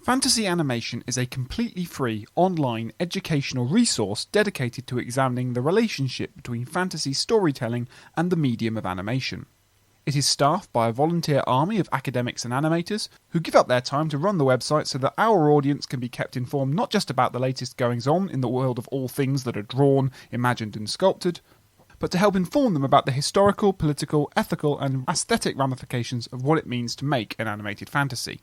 Fantasy Animation is a completely free, online, educational resource dedicated to examining the relationship between fantasy storytelling and the medium of animation. It is staffed by a volunteer army of academics and animators who give up their time to run the website so that our audience can be kept informed not just about the latest goings-on in the world of all things that are drawn, imagined and sculpted, but to help inform them about the historical, political, ethical and aesthetic ramifications of what it means to make an animated fantasy.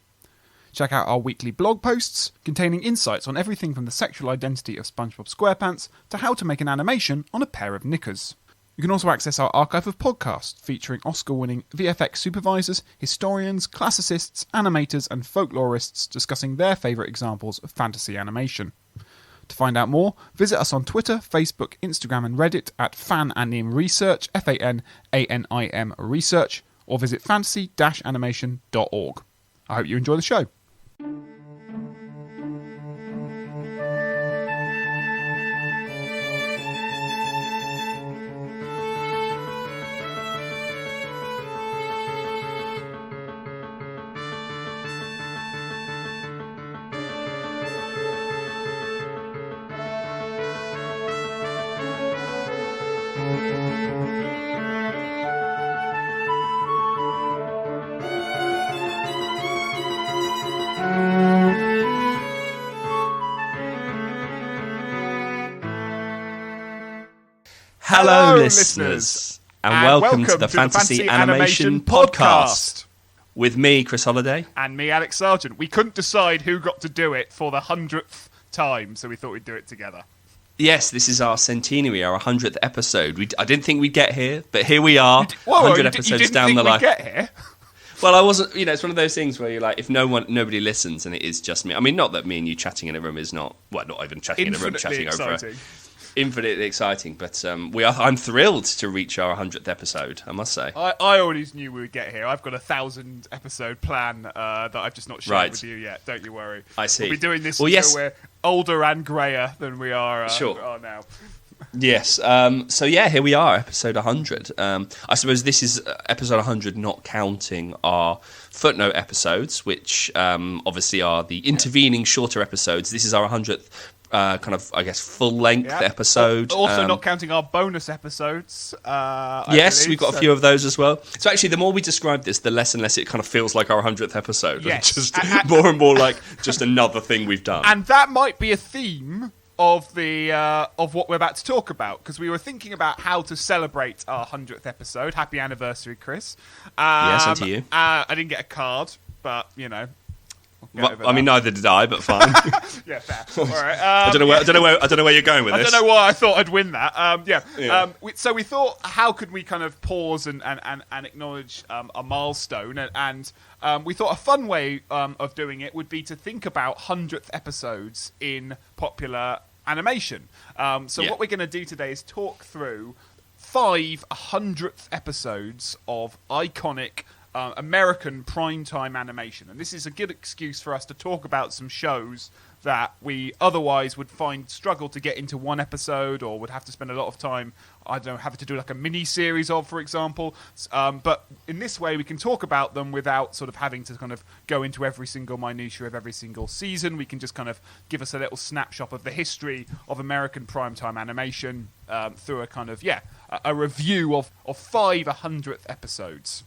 Check out our weekly blog posts, containing insights on everything from the sexual identity of SpongeBob SquarePants to how to make an animation on a pair of knickers. You can also access our archive of podcasts featuring Oscar-winning VFX supervisors, historians, classicists, animators and folklorists discussing their favourite examples of fantasy animation. To find out more, visit us on Twitter, Facebook, Instagram and Reddit at FanAnimResearch, FANANIM Research, or visit fantasy-animation.org. I hope you enjoy the show. Hello, listeners, and welcome to the Fantasy Animation Podcast. With me, Chris Holliday. And me, Alex Sargent. We couldn't decide who got to do it for the 100th time, so we thought we'd do it together. Yes, this is our centenary, our 100th episode. I didn't think we'd get here, but here we are, 100 episodes down the line. You didn't think we'd get here? Well, I wasn't, it's one of those things where you're like, if nobody listens and it is just me. I mean, not that me and you chatting in a room is not even chatting in a room, chatting exciting. Over infinitely exciting, but I'm thrilled to reach our 100th episode, I must say. I always knew we would get here. I've got a 1,000 episode plan that I've just not shared with you yet. Don't you worry. I see. We'll be doing this until we're older and greyer than we are now. Yes. So here we are, episode 100. I suppose this is episode 100, not counting our footnote episodes, which obviously are the intervening shorter episodes. This is our 100th full-length episode. Also not counting our bonus episodes. We've got a few of those as well. So actually, the more we describe this, the less and less it kind of feels like our 100th episode. Yes. Just more and more like just another thing we've done. And that might be a theme of what we're about to talk about, because we were thinking about how to celebrate our 100th episode. Happy anniversary, Chris. Yes, and to you. I didn't get a card, but, neither did I, but fine. Yeah, fair. All right. I don't know where you're going with this. I don't know why I thought I'd win that. So we thought, how could we kind of pause and acknowledge a milestone? And we thought a fun way of doing it would be to think about 100th episodes in popular animation. What we're going to do today is talk through 5 100th episodes of iconic American primetime animation. And this is a good excuse for us to talk about some shows that we otherwise would struggle to get into one episode, or would have to spend a lot of time, having to do like a mini-series of, for example. But in this way, we can talk about them without sort of having to kind of go into every single minutiae of every single season. We can just kind of give us a little snapshot of the history of American primetime animation through a kind of, a review of 5 100th episodes.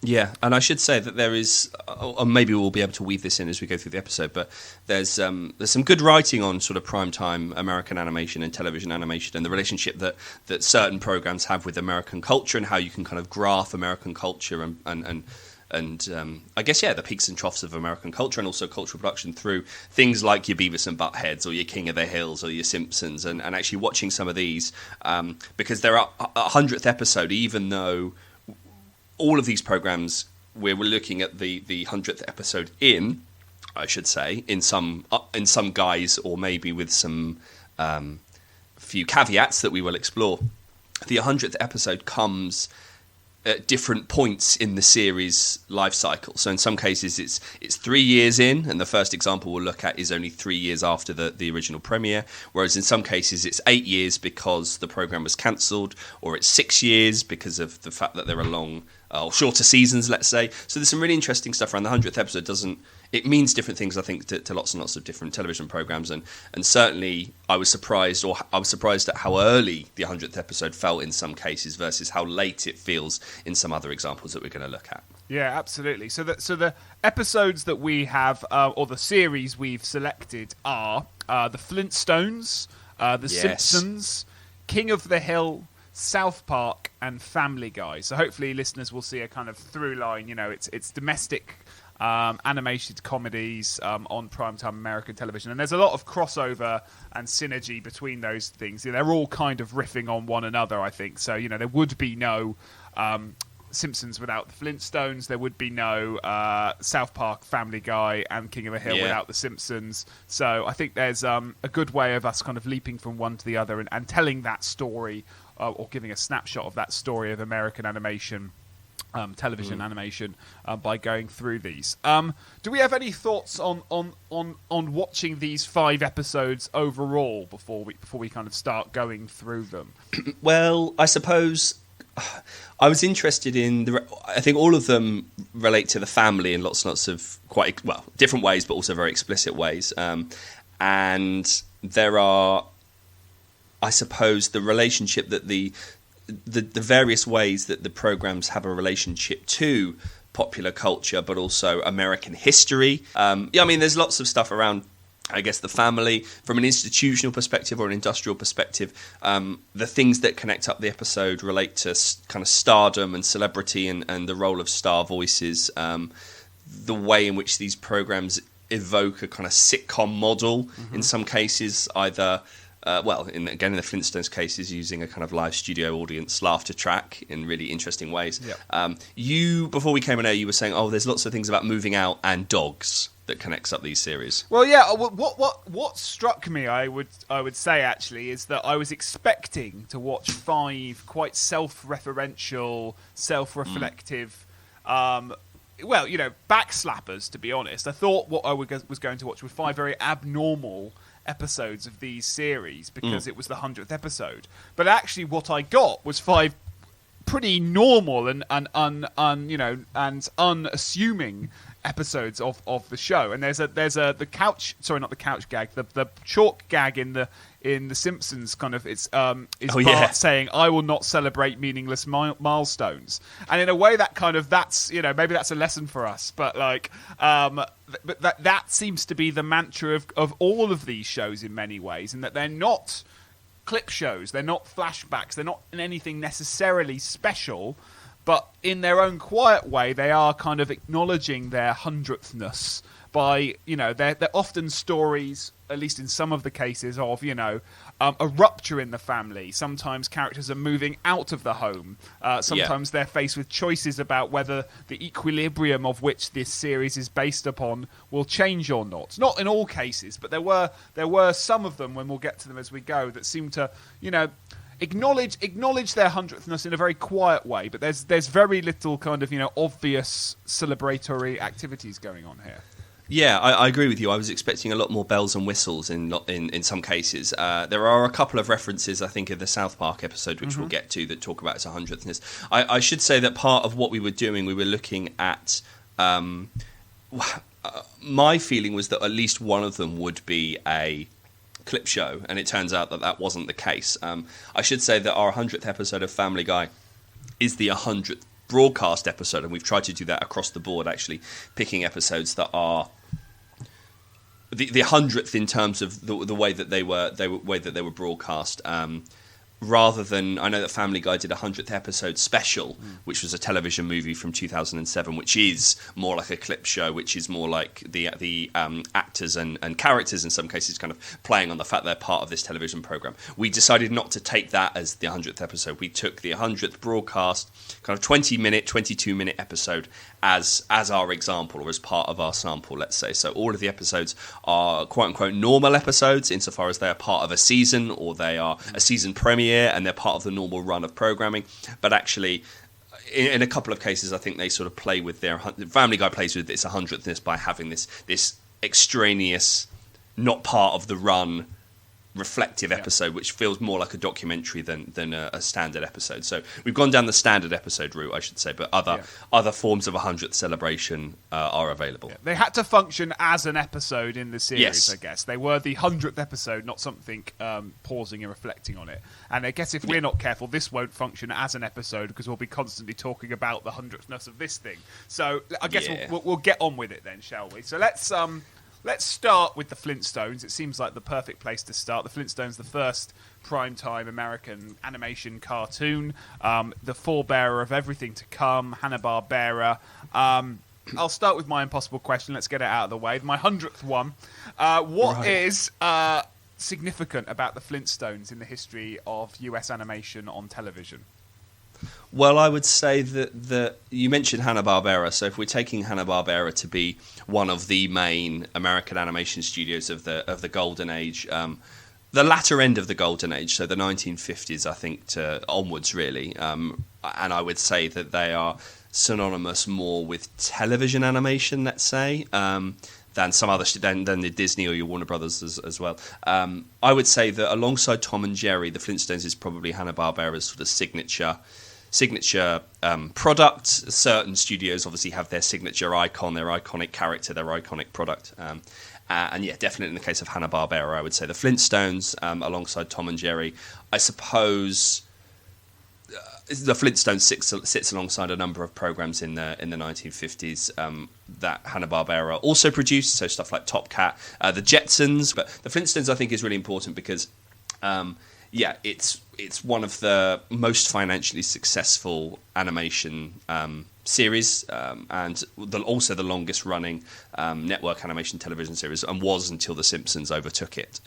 Yeah, and I should say that there is, or maybe we'll be able to weave this in as we go through the episode, but there's some good writing on sort of primetime American animation and television animation, and the relationship that certain programs have with American culture, and how you can kind of graph American culture and I guess, the peaks and troughs of American culture, and also cultural production through things like your Beavis and Buttheads, or your King of the Hills, or your Simpsons, and actually watching some of these, because they're a 100th episode, even though all of these programs, we're looking at the 100th episode in some guise, or maybe with some few caveats that we will explore. The 100th episode comes at different points in the series life cycle. So in some cases it's 3 years in, and the first example we'll look at is only 3 years after the original premiere, whereas in some cases it's 8 years because the program was cancelled, or it's 6 years because of the fact that there are long shorter seasons, let's say. So there's some really interesting stuff around the 100th episode. It means different things, I think, to lots and lots of different television programs, and certainly I was surprised at how early the 100th episode felt in some cases versus how late it feels in some other examples that we're going to look at. Yeah, absolutely. So the episodes that we have, or the series we've selected, are the Flintstones, the Simpsons, King of the Hill, South Park, and Family Guy. So hopefully listeners will see a kind of through line. It's domestic animated comedies on primetime American television, and there's a lot of crossover and synergy between those things. They're all kind of riffing on one another, I think. So there would be no Simpsons without the Flintstones. There would be no South Park, Family Guy, and King of the Hill without the Simpsons. So I think there's a good way of us kind of leaping from one to the other and telling that story, or giving a snapshot of that story of American animation, television animation, by going through these. Do we have any thoughts on watching these 5 episodes overall before we kind of start going through them? Well, I suppose I was interested in I think all of them relate to the family in lots and lots of quite different ways, but also very explicit ways. And there are, I suppose, the relationship that the various ways that the programs have a relationship to popular culture, but also American history. There's lots of stuff around, I guess, the family from an institutional perspective or an industrial perspective. The things that connect up the episode relate to kind of stardom and celebrity and the role of star voices. The way in which these programs evoke a kind of sitcom model in some cases, either in the Flintstones cases, using a kind of live studio audience laughter track in really interesting ways. Yep. Before we came on air, you were saying, there's lots of things about moving out and dogs that connects up these series. Well, yeah. What struck me, I would say actually, is that I was expecting to watch 5 quite self-referential, self-reflective, backslappers. To be honest, I thought what I was going to watch were 5 very abnormal episodes of these series because it was the 100th episode. But actually, what I got was 5 pretty normal and unassuming episodes of the show. And there's the couch, sorry, not the couch gag, the chalk gag in the Simpsons kind of is Bart saying, "I will not celebrate meaningless milestones," and in a way that's maybe that's a lesson for us, but but that seems to be the mantra of all of these shows in many ways, and that they're not clip shows, they're not flashbacks, they're not in anything necessarily special, but in their own quiet way, they are kind of acknowledging their hundredthness by, they're often stories, at least in some of the cases, of, a rupture in the family. Sometimes characters are moving out of the home. Sometimes they're faced with choices about whether the equilibrium of which this series is based upon will change or not. Not in all cases, but there were some of them, when we'll get to them as we go, that seem to, acknowledge their hundredthness in a very quiet way. But there's very little kind of, obvious celebratory activities going on here. Yeah, I agree with you. I was expecting a lot more bells and whistles in some cases. There are a couple of references, I think, in the South Park episode, which we'll get to, that talk about its hundredthness. I should say that part of what we were doing, we were looking at... my feeling was that at least one of them would be a clip show, and it turns out that wasn't the case. I should say that our 100th episode of Family Guy is the 100th broadcast episode, and we've tried to do that across the board, actually picking episodes that are the 100th in terms of the way that they were broadcast, rather than, I know that Family Guy did a 100th episode special, which was a television movie from 2007, which is more like a clip show, which is more like the actors and characters in some cases kind of playing on the fact they're part of this television program. We decided not to take that as the 100th episode. We took the 100th broadcast, kind of 20-minute, 22-minute episode as our example, or as part of our sample, let's say. So all of the episodes are quote-unquote normal episodes insofar as they are part of a season, or they are a season premiere, and they're part of the normal run of programming. But actually, in a couple of cases, I think they sort of play with their... Family Guy plays with its 100thness by having this extraneous, not part of the run reflective episode, which feels more like a documentary than a standard episode. So we've gone down the standard episode route, I should say, but other forms of a 100th celebration are available. Yeah. They had to function as an episode in the series, Yes. I guess. They were the 100th episode, not something pausing and reflecting on it. And I guess if we're not careful, this won't function as an episode because we'll be constantly talking about the 100thness of this thing. So I guess we'll get on with it then, shall we? So let's start with the Flintstones. It seems like the perfect place to start. The Flintstones, the first primetime American animation cartoon, the forebearer of everything to come, Hanna-Barbera. I'll start with my impossible question. Let's get it out of the way. My 100th one. What is significant about the Flintstones in the history of US animation on television? Well, I would say that you mentioned Hanna-Barbera, so if we're taking Hanna-Barbera to be one of the main American animation studios of the golden age, the latter end of the golden age, so the 1950s, I think, to onwards, really, and I would say that they are synonymous more with television animation, let's say, than some other than the Disney or your Warner Brothers as well. I would say that alongside Tom and Jerry, the Flintstones is probably Hanna-Barbera's sort of signature product. Certain studios obviously have their signature icon, their iconic character, their iconic product. And yeah, definitely in the case of Hanna-Barbera, I would say the Flintstones alongside Tom and Jerry. I suppose the Flintstones sits alongside a number of programs in the 1950s that Hanna-Barbera also produced, so stuff like Top Cat, the Jetsons. But the Flintstones, I think, is really important because it's one of the most financially successful animation series and also the longest running network animation television series, and was until the Simpsons overtook it.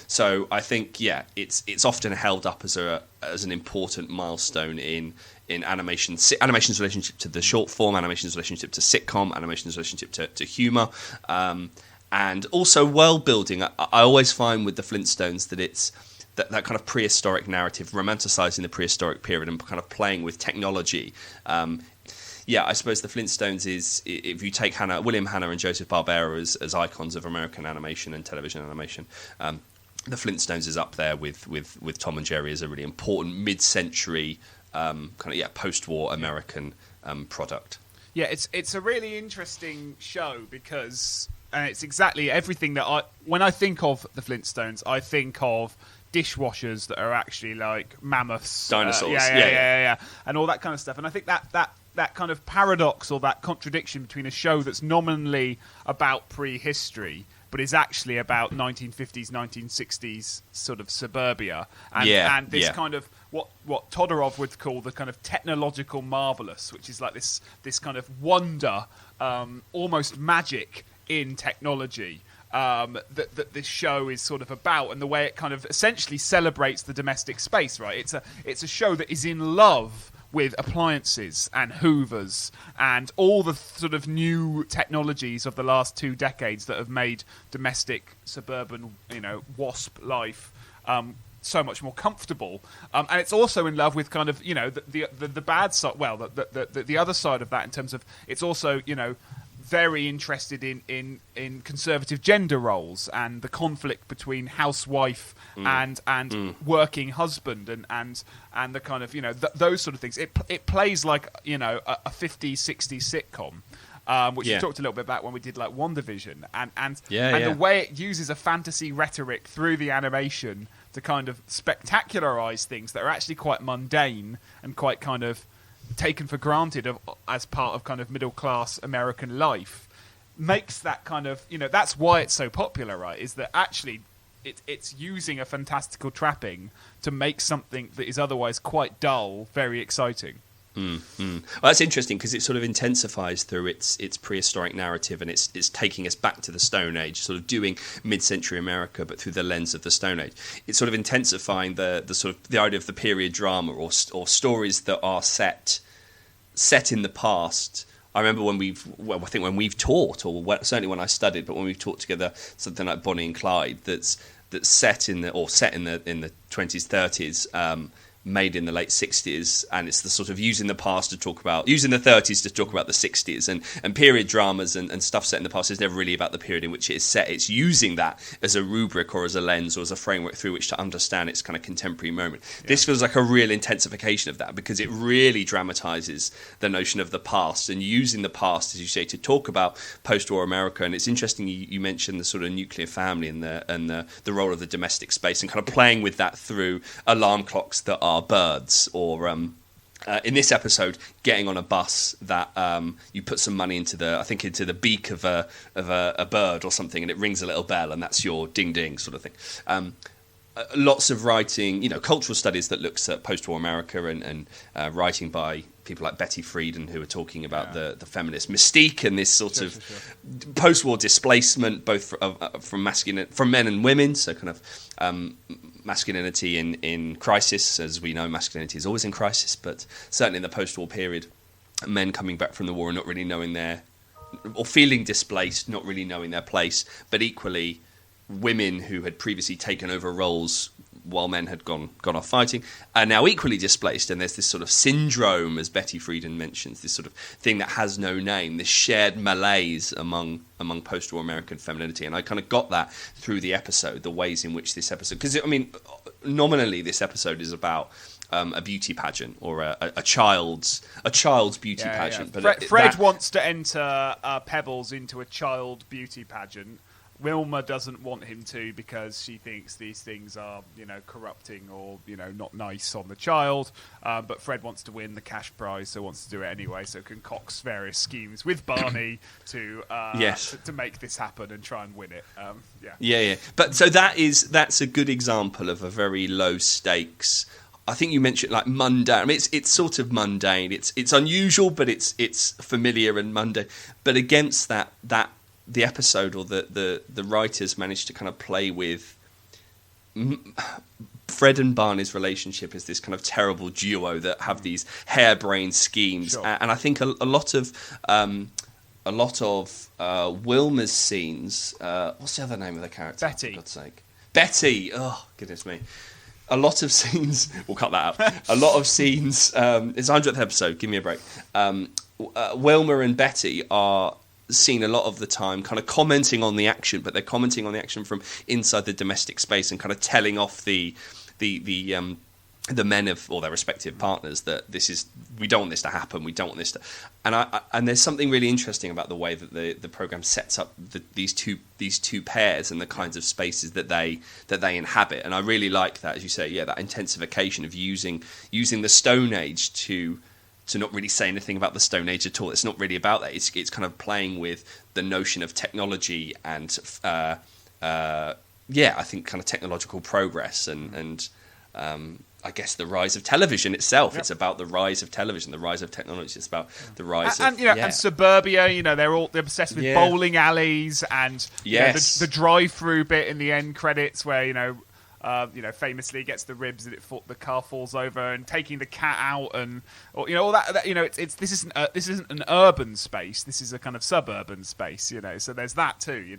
So I think it's often held up as an important milestone in animation's relationship to the short form, animation's relationship to sitcom, animation's relationship to humour, and also world building. I always find with the Flintstones that it's that kind of prehistoric narrative, romanticising the prehistoric period and kind of playing with technology. I suppose the Flintstones is, if you take William Hanna and Joseph Barbera as icons of American animation and television animation, the Flintstones is up there with Tom and Jerry as a really important mid-century post-war American product. Yeah, it's a really interesting show because it's exactly everything that when I think of the Flintstones, I think of dishwashers that are actually like mammoths, dinosaurs, and all that kind of stuff. And I think that kind of paradox or that contradiction between a show that's nominally about prehistory but is actually about 1950s, 1960s sort of suburbia, and this kind of what Todorov would call the kind of technological marvelous, which is like this kind of wonder, almost magic in technology. That this show is sort of about, and the way it kind of essentially celebrates the domestic space, right? It's a show that is in love with appliances and hoovers and all the sort of new technologies of the last 2 decades that have made domestic suburban, WASP life so much more comfortable. And it's also in love with kind of, the bad side, well, the other side of that in terms of it's also, very interested in conservative gender roles and the conflict between housewife and working husband and the kind of those sort of things. It plays like a 50s 60s sitcom, which we talked a little bit about when we did like WandaVision, and the way it uses a fantasy rhetoric through the animation to kind of spectacularize things that are actually quite mundane and quite kind of taken for granted as part of kind of middle class American life, makes that kind of that's why it's so popular, right? Is that actually it's using a fantastical trapping to make something that is otherwise quite dull very exciting. Well, that's interesting because it sort of intensifies through its prehistoric narrative, and it's taking us back to the Stone Age, sort of doing mid-century America, but through the lens of the Stone Age. It's sort of intensifying the sort of the idea of the period drama or stories that are set in the past. I remember when we've taught, or certainly when I studied, but when we've taught together something like Bonnie and Clyde, that's set in the 20s, 30s. made in the late 60s, and it's the sort of using the 30s to talk about the 60s, and period dramas and stuff set in the past is never really about the period in which it is set. It's using that as a rubric or as a lens or as a framework through which to understand its kind of contemporary moment. This feels like a real intensification of that, because it really dramatizes the notion of the past and using the past, as you say, to talk about post-war America. And it's interesting you mentioned the sort of nuclear family and the role of the domestic space, and kind of playing with that through alarm clocks that are birds, or in this episode, getting on a bus that you put some money into the beak of a bird or something, and it rings a little bell, and that's your ding ding sort of thing. Lots of writing, cultural studies that looks at post-war America, and writing by people like Betty Friedan, who are talking about the feminist mystique and this sort of post-war displacement, both from men and women. So kind of masculinity in crisis. As we know, masculinity is always in crisis, but certainly in the post-war period, men coming back from the war and not really knowing or feeling displaced, not really knowing their place, but equally women who had previously taken over roles while men had gone off fighting are now equally displaced, and there's this sort of syndrome, as Betty Friedan mentions, this sort of thing that has no name, this shared malaise among post-war American femininity. And I kind of got that through the episode, the ways in which this episode, because nominally this episode is about a beauty pageant, or a child's beauty pageant. Yeah. But Fred wants to enter Pebbles into a child beauty pageant. Wilma doesn't want him to, because she thinks these things are, corrupting or, not nice on the child. But Fred wants to win the cash prize, so wants to do it anyway. So concocts various schemes with Barney to make this happen and try and win it. But so that's a good example of a very low stakes. I think you mentioned like mundane. It's sort of mundane. It's unusual, but it's familiar and mundane. But against that the episode, or the writers managed to kind of play with Fred and Barney's relationship as this kind of terrible duo that have these harebrained schemes. Sure. And I think a lot of Wilma's scenes. What's the other name of the character? Betty. For God's sake, Betty. Oh goodness me. A lot of scenes. We'll cut that out. A lot of scenes. It's 100th episode. Give me a break. Wilma and Betty are seen a lot of the time kind of commenting on the action, but they're commenting on the action from inside the domestic space and kind of telling off the men of, or their respective partners, that we don't want this to happen, we don't want this to, and there's something really interesting about the way that the program sets up these two pairs and the kinds of spaces that they inhabit. And I really like that, as you say, that intensification of using the Stone Age to not really say anything about the Stone Age at all. It's not really about that. It's kind of playing with the notion of technology and I think kind of technological progress and I guess the rise of television itself. Yep. It's about the rise of television, the rise of technology. It's about the rise and suburbia. They're obsessed with bowling alleys and the drive-through bit in the end credits where famously gets the ribs and the car falls over, and taking the cat out, and all that. This isn't an urban space. This is a kind of suburban space. So there's that too.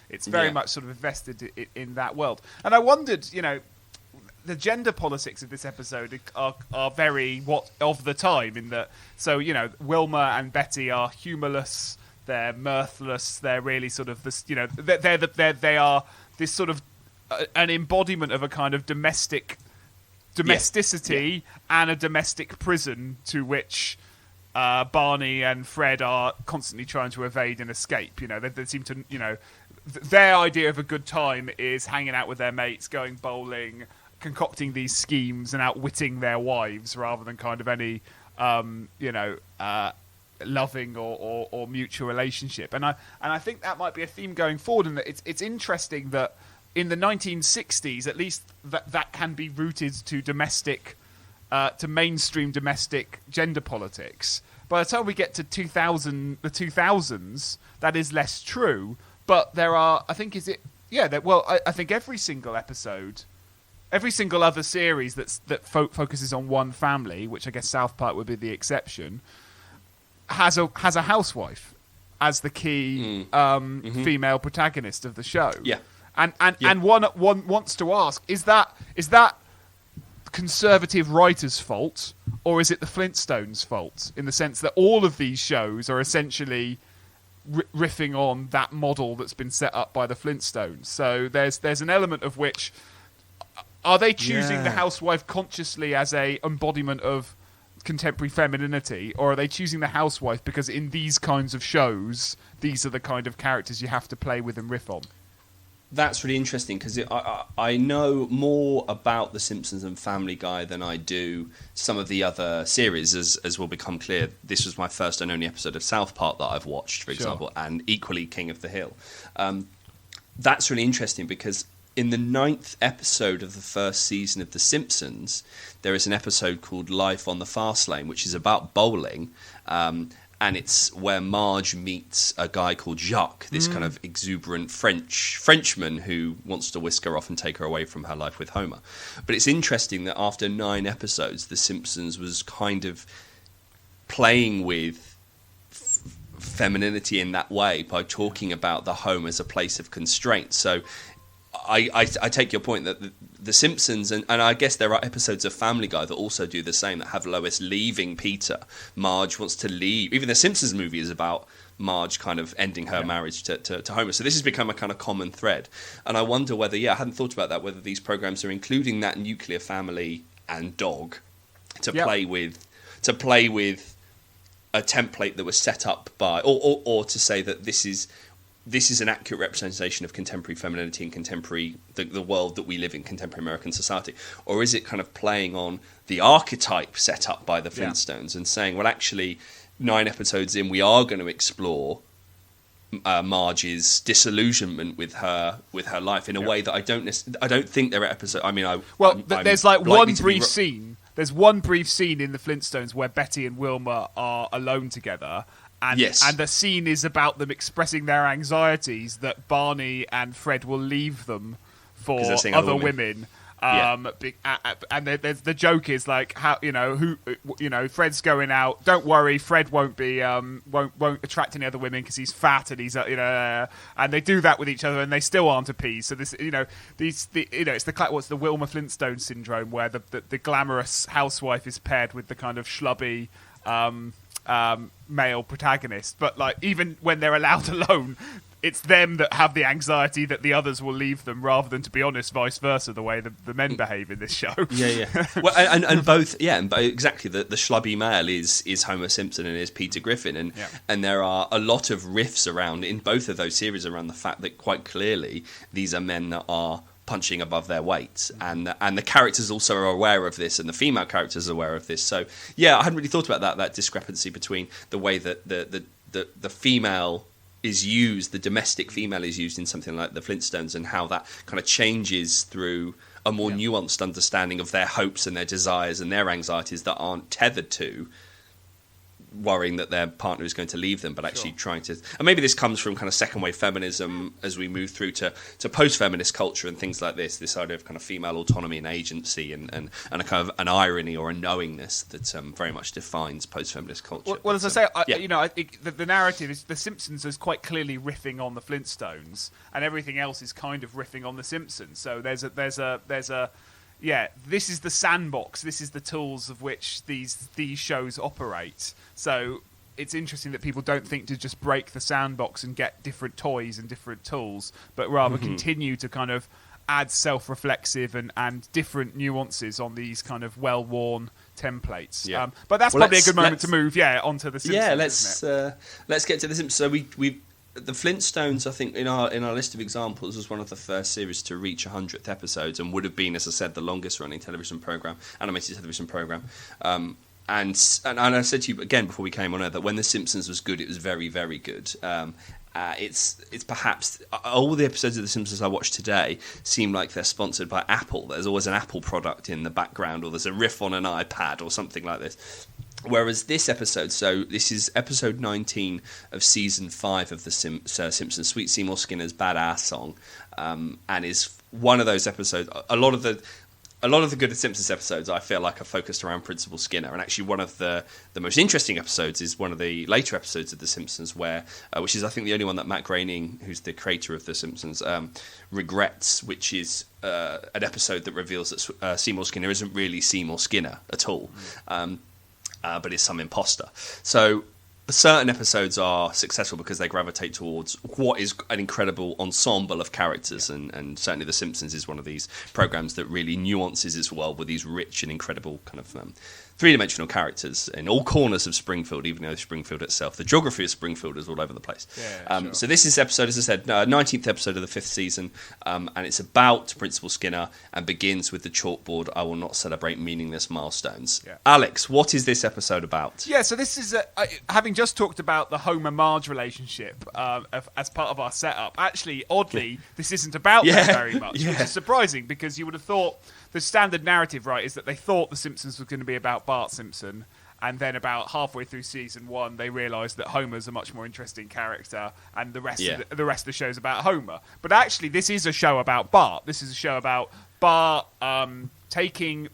It's very much sort of invested in that world. And I wondered, the gender politics of this episode are very of the time, in that. So Wilma and Betty are humorless. They're mirthless. They're really sort of this. They are this sort of an embodiment of a kind of domesticity and a domestic prison to which Barney and Fred are constantly trying to evade and escape. They seem to, their idea of a good time is hanging out with their mates, going bowling, concocting these schemes and outwitting their wives, rather than kind of any, loving or mutual relationship. And I think that might be a theme going forward, and that it's interesting that in the 1960s, at least, that can be rooted to to mainstream domestic gender politics. By the time we get to the 2000s, that is less true. But there are, I think, I think every single episode, every single other series that focuses on one family, which I guess South Park would be the exception, has a housewife as the key female protagonist of the show. Yeah. And one wants to ask, is that conservative writers' fault, or is it the Flintstones' fault? In the sense that all of these shows are essentially riffing on that model that's been set up by the Flintstones. So there's an element of which, are they choosing the housewife consciously as a embodiment of contemporary femininity, or are they choosing the housewife because in these kinds of shows, these are the kind of characters you have to play with and riff on? That's really interesting because I know more about The Simpsons and Family Guy than I do some of the other series, as will become clear. This was my first and only episode of South Park that I've watched, for example, and equally King of the Hill. That's really interesting because in the 9th episode of the first season of The Simpsons, there is an episode called Life on the Fast Lane, which is about bowling. And it's where Marge meets a guy called Jacques, this kind of exuberant Frenchman who wants to whisk her off and take her away from her life with Homer. But it's interesting that after 9 episodes, The Simpsons was kind of playing with femininity in that way by talking about the home as a place of constraint. So I take your point that the Simpsons, and I guess there are episodes of Family Guy that also do the same, that have Lois leaving Peter. Marge wants to leave. Even the Simpsons movie is about Marge kind of ending her marriage to Homer. So this has become a kind of common thread. And I wonder whether, I hadn't thought about that, whether these programs are including that nuclear family and dog to play with a template that was set up by, or to say that this is an accurate representation of contemporary femininity and contemporary the world that we live in, contemporary American society? Or is it kind of playing on the archetype set up by the Flintstones and saying, well, actually, 9 episodes in, we are going to explore Marge's disillusionment with her life in a way that I don't think there are episodes. I mean, there's like one brief scene. There's one brief scene in the Flintstones where Betty and Wilma are alone together. And the scene is about them expressing their anxieties that Barney and Fred will leave them for other women. And the joke is like, how Fred's going out. Don't worry, Fred won't attract any other women because he's fat and he's and they do that with each other and they still aren't appeased. So this it's what's the Wilma Flintstone syndrome, where the glamorous housewife is paired with the kind of schlubby male protagonist, but like even when they're allowed alone, it's them that have the anxiety that the others will leave them, rather than, to be honest, vice versa, the way the men behave in this show. Well, and both, exactly. The schlubby male is Homer Simpson and is Peter Griffin, and there are a lot of riffs around in both of those series around the fact that quite clearly these are men that are punching above their weight, and the characters also are aware of this, and the female characters are aware of this. So I hadn't really thought about that discrepancy between the way that the female is used, the domestic female is used in something like the Flintstones, and how that kind of changes through a more nuanced understanding of their hopes and their desires and their anxieties that aren't tethered to worrying that their partner is going to leave them, but actually trying to... And maybe this comes from kind of second-wave feminism as we move through to post-feminist culture and things like this idea of kind of female autonomy and agency and a kind of an irony or a knowingness that very much defines post-feminist culture. Well, as I say, I think the narrative is The Simpsons is quite clearly riffing on the Flintstones, and everything else is kind of riffing on The Simpsons. So there's a this is the sandbox. This is the tools of which these shows operate. So it's interesting that people don't think to just break the sandbox and get different toys and different tools, but rather continue to kind of add self-reflexive and different nuances on these kind of well-worn templates. Yeah. But that's probably a good moment to move onto The Simpsons. Yeah, let's get to The Simpsons. So we the Flintstones, I think, in our list of examples, was one of the first series to reach 100th episodes, and would have been, as I said, the longest-running animated television program. And I said to you again before we came on air that when The Simpsons was good, it was very, very good. It's perhaps all the episodes of The Simpsons I watch today seem like they're sponsored by Apple. There's always an Apple product in the background, or there's a riff on an iPad or something like this. Whereas this episode, so this is episode 19 of season 5 of The Simpsons, Sweet Seymour Skinner's Baadasssss song, and is one of those episodes. A lot of a lot of the good Simpsons episodes I feel like are focused around Principal Skinner, and actually one of the most interesting episodes is one of the later episodes of The Simpsons where, which is I think the only one that Matt Groening, who's the creator of The Simpsons, regrets, which is an episode that reveals that Seymour Skinner isn't really Seymour Skinner at all, but is some imposter. So certain episodes are successful because they gravitate towards what is an incredible ensemble of characters, and certainly The Simpsons is one of these programs that really nuances its world with these rich and incredible kind of three-dimensional characters in all corners of Springfield, even though Springfield itself, the geography of Springfield is all over the place. Sure. So this is episode, as I said, 19th episode of the 5th season, and it's about Principal Skinner and begins with the chalkboard, "I will not celebrate meaningless milestones." Yeah. Alex, what is this episode about? Yeah, so this is, having just talked about the Homer-Marge relationship as part of our setup, actually, oddly, this isn't about that very much, which is surprising, because you would have thought the standard narrative, right, is that they thought The Simpsons was going to be about Bart Simpson, and then about halfway through season 1, they realised that Homer's a much more interesting character, and the rest of the show's about Homer. But actually, this is a show about Bart. This is a show about Bart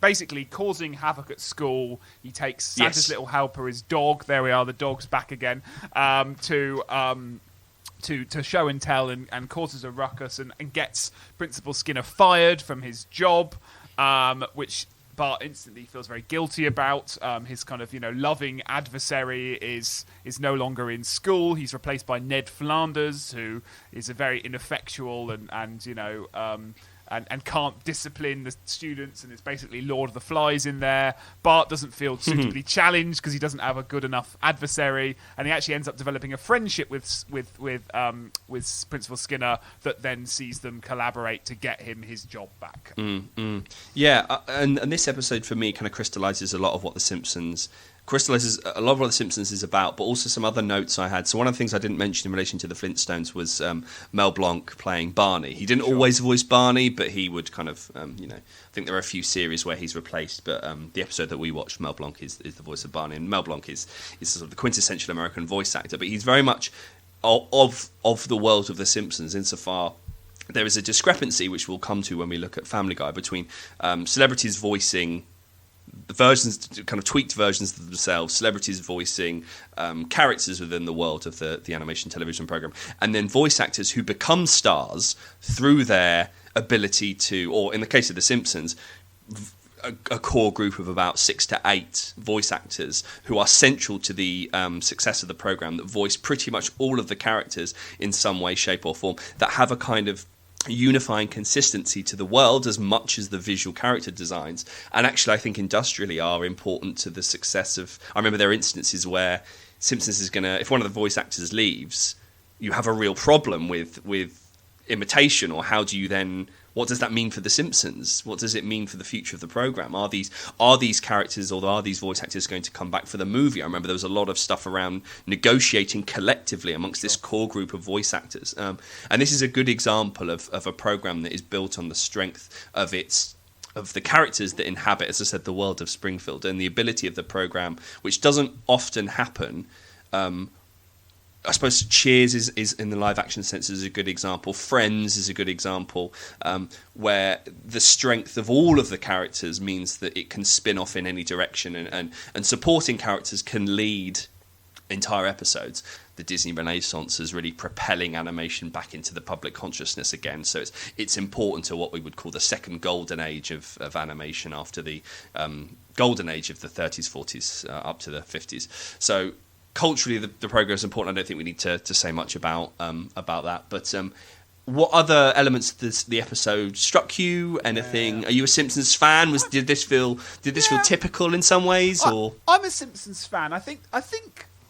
basically causing havoc at school. He takes Santa's little helper, his dog. There we are, the dog's back again. To show and tell, and causes a ruckus, and gets Principal Skinner fired from his job, which Bart instantly feels very guilty about. His kind of loving adversary is no longer in school. He's replaced by Ned Flanders, who is a very ineffectual and can't discipline the students, and it's basically Lord of the Flies in there. Bart doesn't feel suitably challenged because he doesn't have a good enough adversary, and he actually ends up developing a friendship with Principal Skinner that then sees them collaborate to get him his job back. Yeah, and this episode for me kind of crystallizes a lot of what The Simpsons is about, but also some other notes I had. So one of the things I didn't mention in relation to the Flintstones was Mel Blanc playing Barney. He didn't always voice Barney, but he would kind of, I think there are a few series where he's replaced, but the episode that we watched, Mel Blanc is the voice of Barney, and Mel Blanc is sort of the quintessential American voice actor, but he's very much of the world of The Simpsons, insofar there is a discrepancy, which we'll come to when we look at Family Guy, between celebrities voicing the versions, kind of tweaked versions of themselves, celebrities voicing characters within the world of the animation television program, and then voice actors who become stars through their ability to, or in the case of The Simpsons, a core group of about 6 to 8 voice actors who are central to the success of the program, that voice pretty much all of the characters in some way, shape or form, that have a kind of unifying consistency to the world as much as the visual character designs, and actually I think industrially are important to the success of. I remember there are instances where Simpsons is gonna, if one of the voice actors leaves, you have a real problem with imitation, or how do you then, what does that mean for The Simpsons? What does it mean for the future of the program? Are these characters, or are these voice actors going to come back for the movie? I remember there was a lot of stuff around negotiating collectively amongst this core group of voice actors. And this is a good example of a program that is built on the strength of the characters that inhabit, as I said, the world of Springfield, and the ability of the program, which doesn't often happen. I suppose Cheers is in the live action sense is a good example. Friends is a good example, where the strength of all of the characters means that it can spin off in any direction, and supporting characters can lead entire episodes. The Disney Renaissance is really propelling animation back into the public consciousness again. So it's important to what we would call the second golden age of animation, after the golden age of the 30s, 40s, up to the 50s. So culturally, the program is important. I don't think we need to say much about that. But what other elements of the episode struck you? Anything? Are you a Simpsons fan? Did this feel typical in some ways? Or I'm a Simpsons fan. I think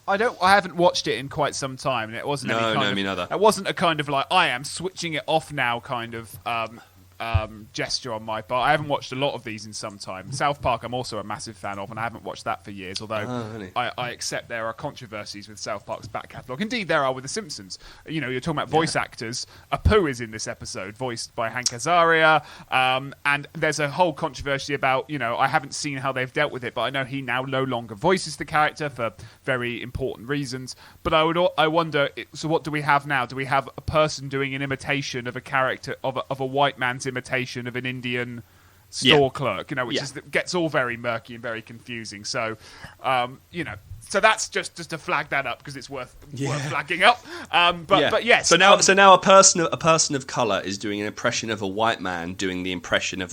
I haven't watched it in quite some time, and it wasn't me neither. It wasn't a kind of like, I am switching it off now kind of gesture on my part. I haven't watched a lot of these in some time. South Park I'm also a massive fan of, and I haven't watched that for years, although really? I accept there are controversies with South Park's back catalogue. Indeed there are with The Simpsons. You're talking about voice actors. Apu is in this episode, voiced by Hank Azaria, and there's a whole controversy about, I haven't seen how they've dealt with it, but I know he now no longer voices the character for very important reasons. But I wonder, so what do we have now? Do we have a person doing an imitation of a character, of a white man's imitation of an Indian store clerk, which gets all very murky and very confusing. So, so that's just to flag that up because it's worth flagging up. But yes. So now a person of color is doing an impression of a white man doing the impression of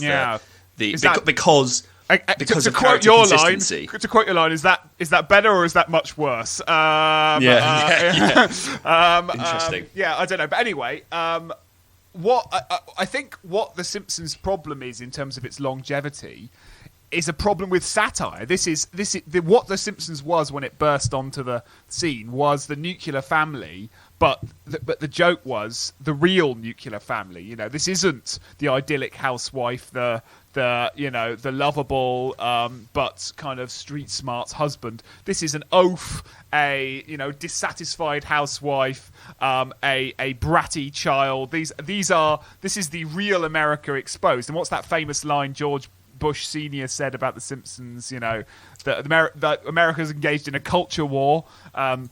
because to of quote character your consistency. line, to quote your line, is that better or is that much worse? Interesting. I don't know, but anyway, I think what the Simpsons' problem is in terms of its longevity is a problem with satire. This is what the Simpsons was when it burst onto the scene was the nuclear family, but the joke was the real nuclear family. This isn't the idyllic housewife, the lovable but kind of street smart husband. This is an oaf, a dissatisfied housewife, a bratty child. This is the real America exposed. And what's that famous line George Bush Senior said about The Simpsons? That America's engaged in a culture war,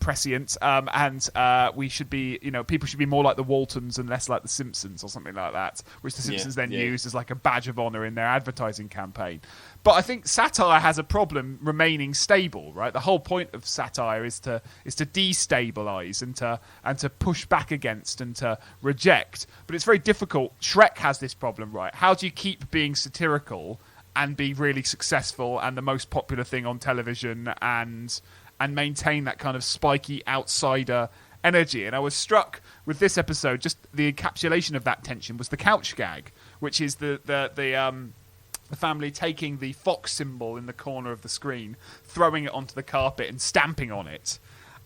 prescient, and we should be, people should be more like the Waltons and less like the Simpsons, or something like that, which the Simpsons used as like a badge of honor in their advertising campaign. But I think satire has a problem remaining stable, right? The whole point of satire is to destabilize and to push back against and to reject. But it's very difficult. Shrek has this problem, right? How do you keep being satirical and be really successful and the most popular thing on television and maintain that kind of spiky outsider energy? And I was struck with this episode, just the encapsulation of that tension was the couch gag, which is the family taking the fox symbol in the corner of the screen, throwing it onto the carpet and stamping on it.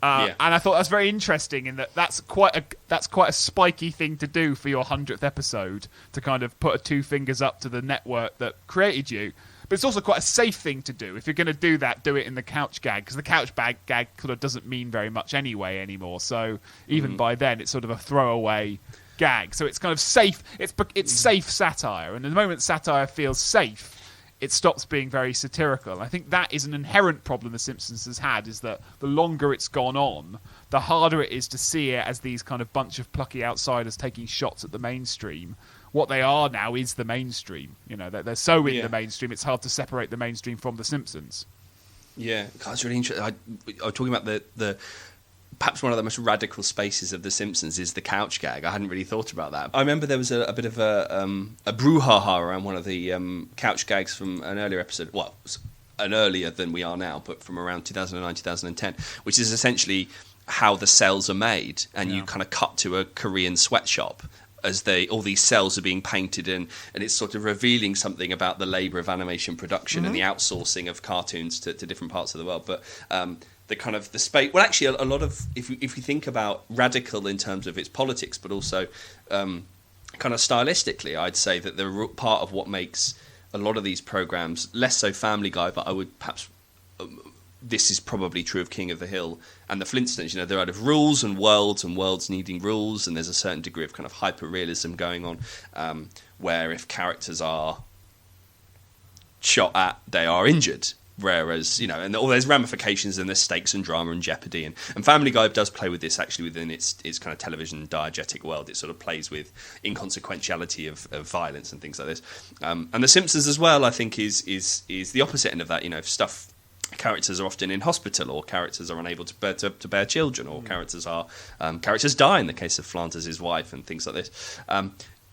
And I thought that's very interesting in that's quite a spiky thing to do for your 100th episode, to kind of put two fingers up to the network that created you. But it's also quite a safe thing to do. If you're going to do that, do it in the couch gag, because the couch gag sort of doesn't mean very much anyway anymore. So even by then, it's sort of a throwaway gag. So it's kind of safe. It's safe satire, and the moment satire feels safe, it stops being very satirical. I think that is an inherent problem The Simpsons has had, is that the longer it's gone on, the harder it is to see it as these kind of bunch of plucky outsiders taking shots at the mainstream. What they are now is the mainstream. They're so in the mainstream, it's hard to separate the mainstream from The Simpsons. Yeah, God, it's really interesting. I was talking about the perhaps one of the most radical spaces of The Simpsons is the couch gag. I hadn't really thought about that. I remember there was a bit of a brouhaha around one of the couch gags from an earlier episode. Well, an earlier than we are now, but from around 2009, 2010, which is essentially how the cells are made. And you kind of cut to a Korean sweatshop as all these cells are being painted in, and it's sort of revealing something about the labour of animation production and the outsourcing of cartoons to different parts of the world. But the kind of the space. Well, actually, a lot of if you think about radical in terms of its politics, but also kind of stylistically, I'd say that they're part of what makes a lot of these programs less so Family Guy, but I would perhaps. This is probably true of King of the Hill and the Flintstones. They're out of rules and worlds needing rules, and there's a certain degree of kind of hyper-realism going on, where if characters are shot at, they are injured. Whereas, and there's ramifications and there's stakes and drama and jeopardy. And Family Guy does play with this actually within its kind of television diegetic world. It sort of plays with inconsequentiality of violence and things like this. And The Simpsons as well, I think, is the opposite end of that. Characters are often in hospital, or characters are unable to bear children, or characters die in the case of Flanders' wife and things like this.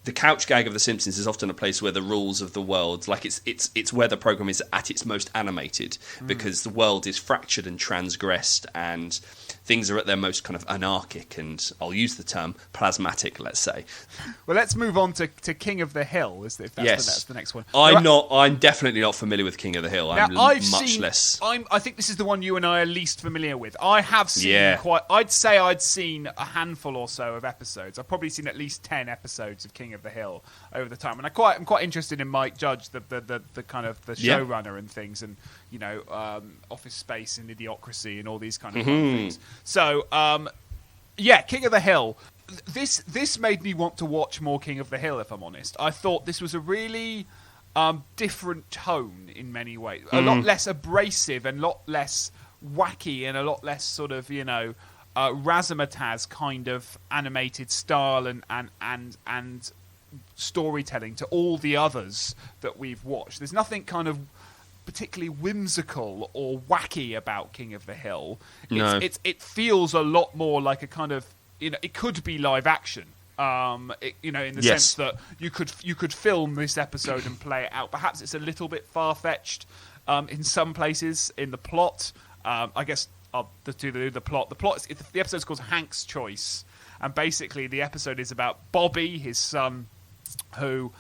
The couch gag of The Simpsons is often a place where the rules of the world, like it's where the program is at its most animated, because the world is fractured and transgressed, and things are at their most kind of anarchic and, I'll use the term, plasmatic, let's say. Well, let's move on to King of the Hill, if that's the next one. I'm definitely not familiar with King of the Hill. I think this is the one you and I are least familiar with. I have seen I'd say I'd seen a handful or so of episodes. I've probably seen at least 10 episodes of King of the Hill over the time, and I'm quite interested in Mike Judge, the kind of the showrunner and things, and Office Space and Idiocracy and all these kind of things. So, King of the Hill. This made me want to watch more King of the Hill, if I'm honest. I thought this was a really different tone in many ways. A lot less abrasive and a lot less wacky and a lot less sort of, razzmatazz kind of animated style and storytelling to all the others that we've watched. There's nothing kind of particularly whimsical or wacky about King of the Hill. It feels a lot more like a kind of, it could be live action. In the sense that you could film this episode and play it out. Perhaps it's a little bit far-fetched in some places in the plot. I guess I'll do the plot. The episode's called Hank's Choice, and basically the episode is about Bobby, his son, who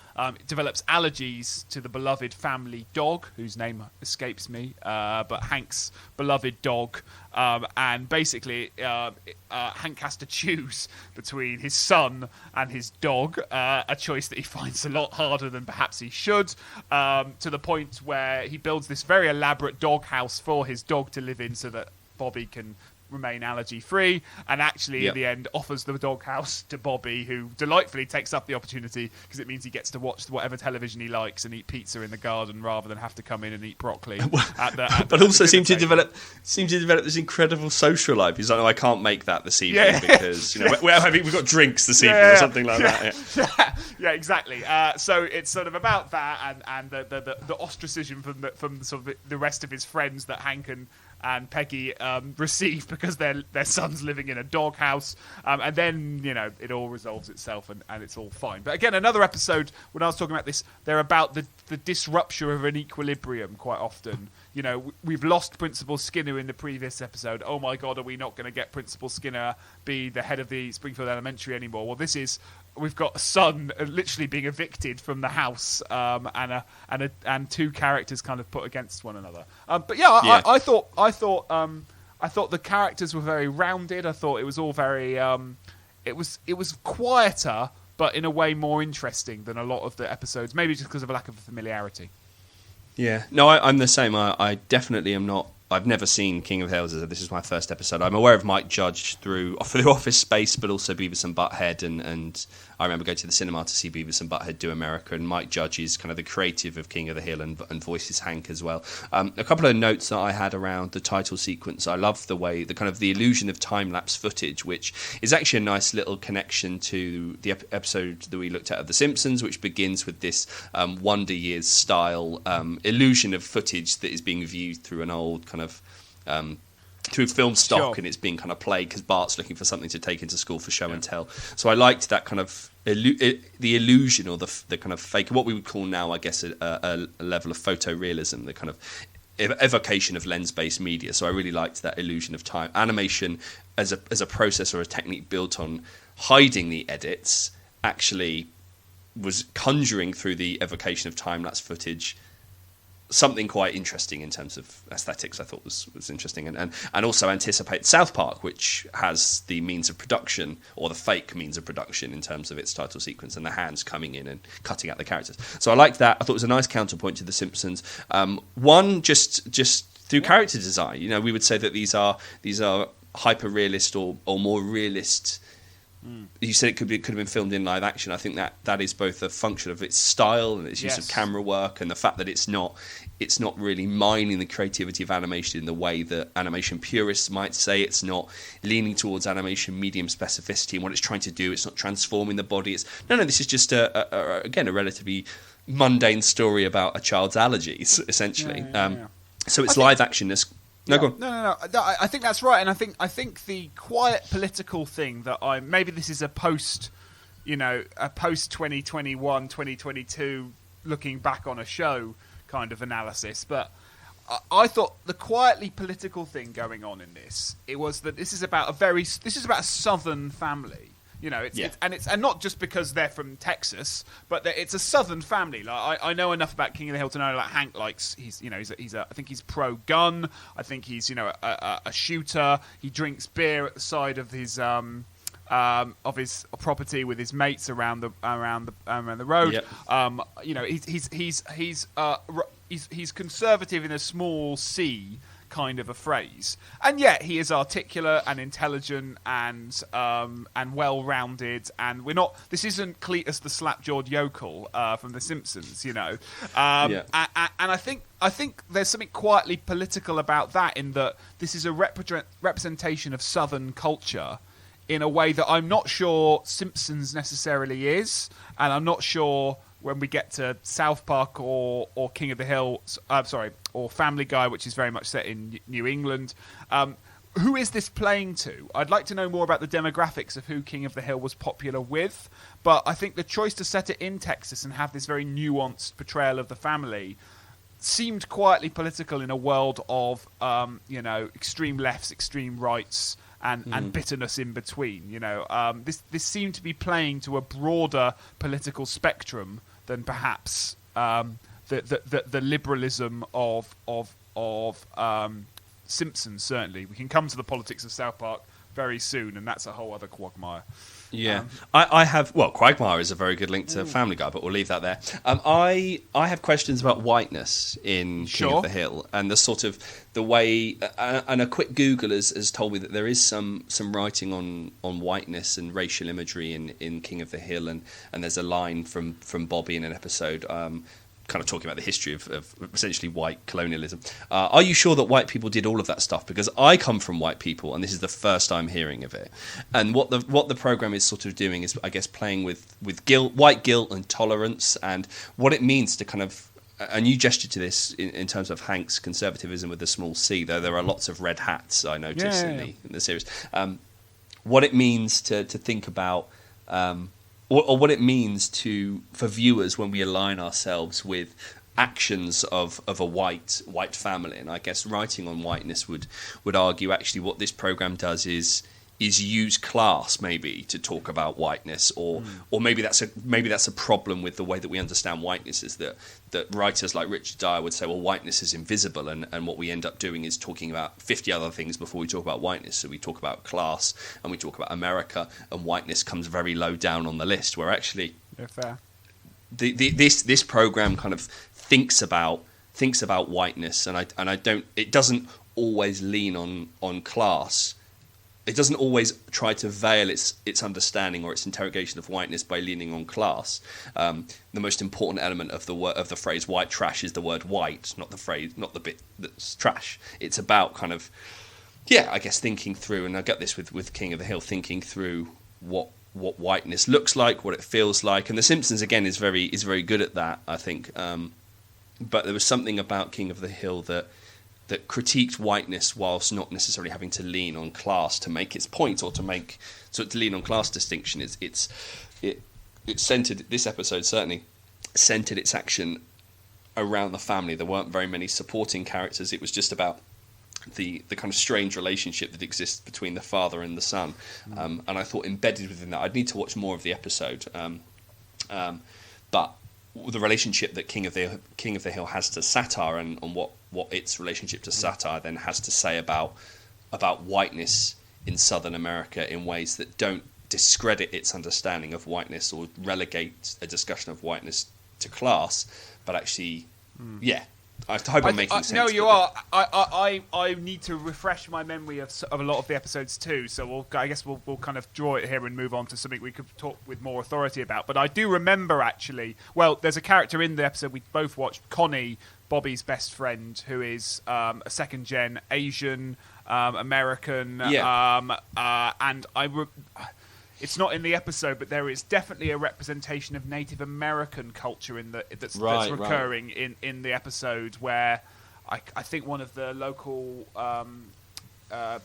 develops allergies to the beloved family dog, whose name escapes me, but Hank's beloved dog. And basically, Hank has to choose between his son and his dog, a choice that he finds a lot harder than perhaps he should, to the point where he builds this very elaborate dog house for his dog to live in so that Bobby can remain allergy-free, and actually at the end offers the doghouse to Bobby, who delightfully takes up the opportunity because it means he gets to watch whatever television he likes and eat pizza in the garden rather than have to come in and eat broccoli. But also seem to develop this incredible social life. He's like, no, I can't make that this evening because we've got drinks this evening or something like that. Yeah, exactly. So it's sort of about that and the ostracism from sort of the rest of his friends that Hank and Peggy receive because their son's living in a doghouse, and then it all resolves itself and it's all fine. But again, another episode when I was talking about this, they're about the disruption of an equilibrium quite often. We've lost Principal Skinner in the previous episode. Oh my God, are we not going to get Principal Skinner be the head of the Springfield Elementary anymore? Well, we've got a son literally being evicted from the house, and two characters kind of put against one another. I thought the characters were very rounded. I thought it was all very it was quieter, but in a way more interesting than a lot of the episodes. Maybe just because of a lack of familiarity. Yeah, no, I'm the same. I definitely am not. I've never seen King of the Hill. This is my first episode. I'm aware of Mike Judge through Office Space, but also Beavis and Butthead, and I remember going to the cinema to see Beavis and Butthead do America, and Mike Judge is kind of the creative of King of the Hill and voices Hank as well. A couple of notes that I had around the title sequence. I love the way, the illusion of time-lapse footage, which is actually a nice little connection to the episode that we looked at of The Simpsons, which begins with this Wonder Years style illusion of footage that is being viewed through an old kind of through film stock, and it's being kind of played because Bart's looking for something to take into school for show and tell. So I liked that kind of the illusion or the kind of fake, what we would call now, I guess, a level of photorealism, the kind of evocation of lens-based media. So I really liked that illusion of time. Animation as a process or a technique built on hiding the edits actually was conjuring through the evocation of time-lapse footage something quite interesting in terms of aesthetics. I thought was interesting, and also anticipate South Park, which has the means of production, or the fake means of production, in terms of its title sequence and the hands coming in and cutting out the characters. So I liked that. I thought it was a nice counterpoint to The Simpsons. One just through character design. We would say that these are hyper realist or more realist. You said it could have been filmed in live action. I think that is both a function of its style and its use of camera work, and the fact that it's not really mining the creativity of animation in the way that animation purists might say. It's not leaning towards animation medium specificity and what it's trying to do. It's not transforming the body. This is just a relatively mundane story about a child's allergies, essentially. So it's live actionness. Go on. No. I think that's right, and I think the quiet political thing that maybe this is a post 2021, 2022 looking back on a show kind of analysis, but I thought the quietly political thing going on in this, it was that this is about a Southern family. And not just because they're from Texas, but it's a Southern family. Like I know enough about King of the Hill to know, like, Hank likes I think he's pro-gun. I think he's a shooter. He drinks beer at the side of his property with his mates around the road. He's conservative in a small C kind of a phrase, and yet he is articulate and intelligent and well-rounded, and this isn't Cletus the slap-jawed yokel from The Simpsons, and I think there's something quietly political about that, in that this is a representation of Southern culture in a way that I'm not sure Simpsons necessarily is, and I'm not sure when we get to South Park or King of the Hill, or Family Guy, which is very much set in New England. Who is this playing to? I'd like to know more about the demographics of who King of the Hill was popular with, but I think the choice to set it in Texas and have this very nuanced portrayal of the family seemed quietly political in a world of, extreme lefts, extreme rights, and bitterness in between. This seemed to be playing to a broader political spectrum than perhaps the liberalism of Simpsons. Certainly, we can come to the politics of South Park very soon, and that's a whole other quagmire. Yeah, I have. Well, Quagmire is a very good link to Family Guy, but we'll leave that there. I have questions about whiteness in King of the Hill, and the sort of the way. And a quick Google has told me that there is some writing on whiteness and racial imagery in King of the Hill, and there's a line from Bobby in an episode. Kind of talking about the history of essentially white colonialism. Are you sure that white people did all of that stuff? Because I come from white people, and this is the first I'm hearing of it. And what the program is sort of doing is, I guess, playing with guilt, white guilt and tolerance, and what it means to kind of. And you gestured to this in terms of Hank's conservatism with a small c, though there are lots of red hats I noticed in the series. What it means to think about. Or what it means for viewers when we align ourselves with actions of a white family. And I guess writing on whiteness would argue actually what this program does is use class maybe to talk about whiteness, or maybe that's a problem with the way that we understand whiteness, is that writers like Richard Dyer would say, well, whiteness is invisible, and what we end up doing is talking about 50 other things before we talk about whiteness. So we talk about class and we talk about America, and whiteness comes very low down on the list, where actually this program kind of thinks about whiteness, and I don't, it doesn't always lean on class. It doesn't always try to veil its understanding or its interrogation of whiteness by leaning on class. The most important element of the phrase "white trash" is the word "white," not the bit that's trash. It's about kind of, I guess thinking through, and I get this with King of the Hill, thinking through what whiteness looks like, what it feels like, and The Simpsons again is very good at that, I think. But there was something about King of the Hill that critiqued whiteness whilst not necessarily having to lean on class to make its point, or to lean on class distinction. It centered, this episode certainly centered its action around the family. There weren't very many supporting characters. It was just about the kind of strange relationship that exists between the father and the son. And I thought embedded within that, I'd need to watch more of the episode. But the relationship that King of the Hill has to satire, and what its relationship to satire then has to say about whiteness in Southern America in ways that don't discredit its understanding of whiteness or relegate a discussion of whiteness to class, but actually, I hope I'm making sense. No, you are. I need to refresh my memory of a lot of the episodes too. So I guess we'll kind of draw it here and move on to something we could talk with more authority about. But I do remember actually. Well, there's a character in the episode we both watched, Connie, Bobby's best friend, who is a second-gen Asian American. And it's not in the episode, but there is definitely a representation of Native American culture that's recurring in the episode, where I think one of the local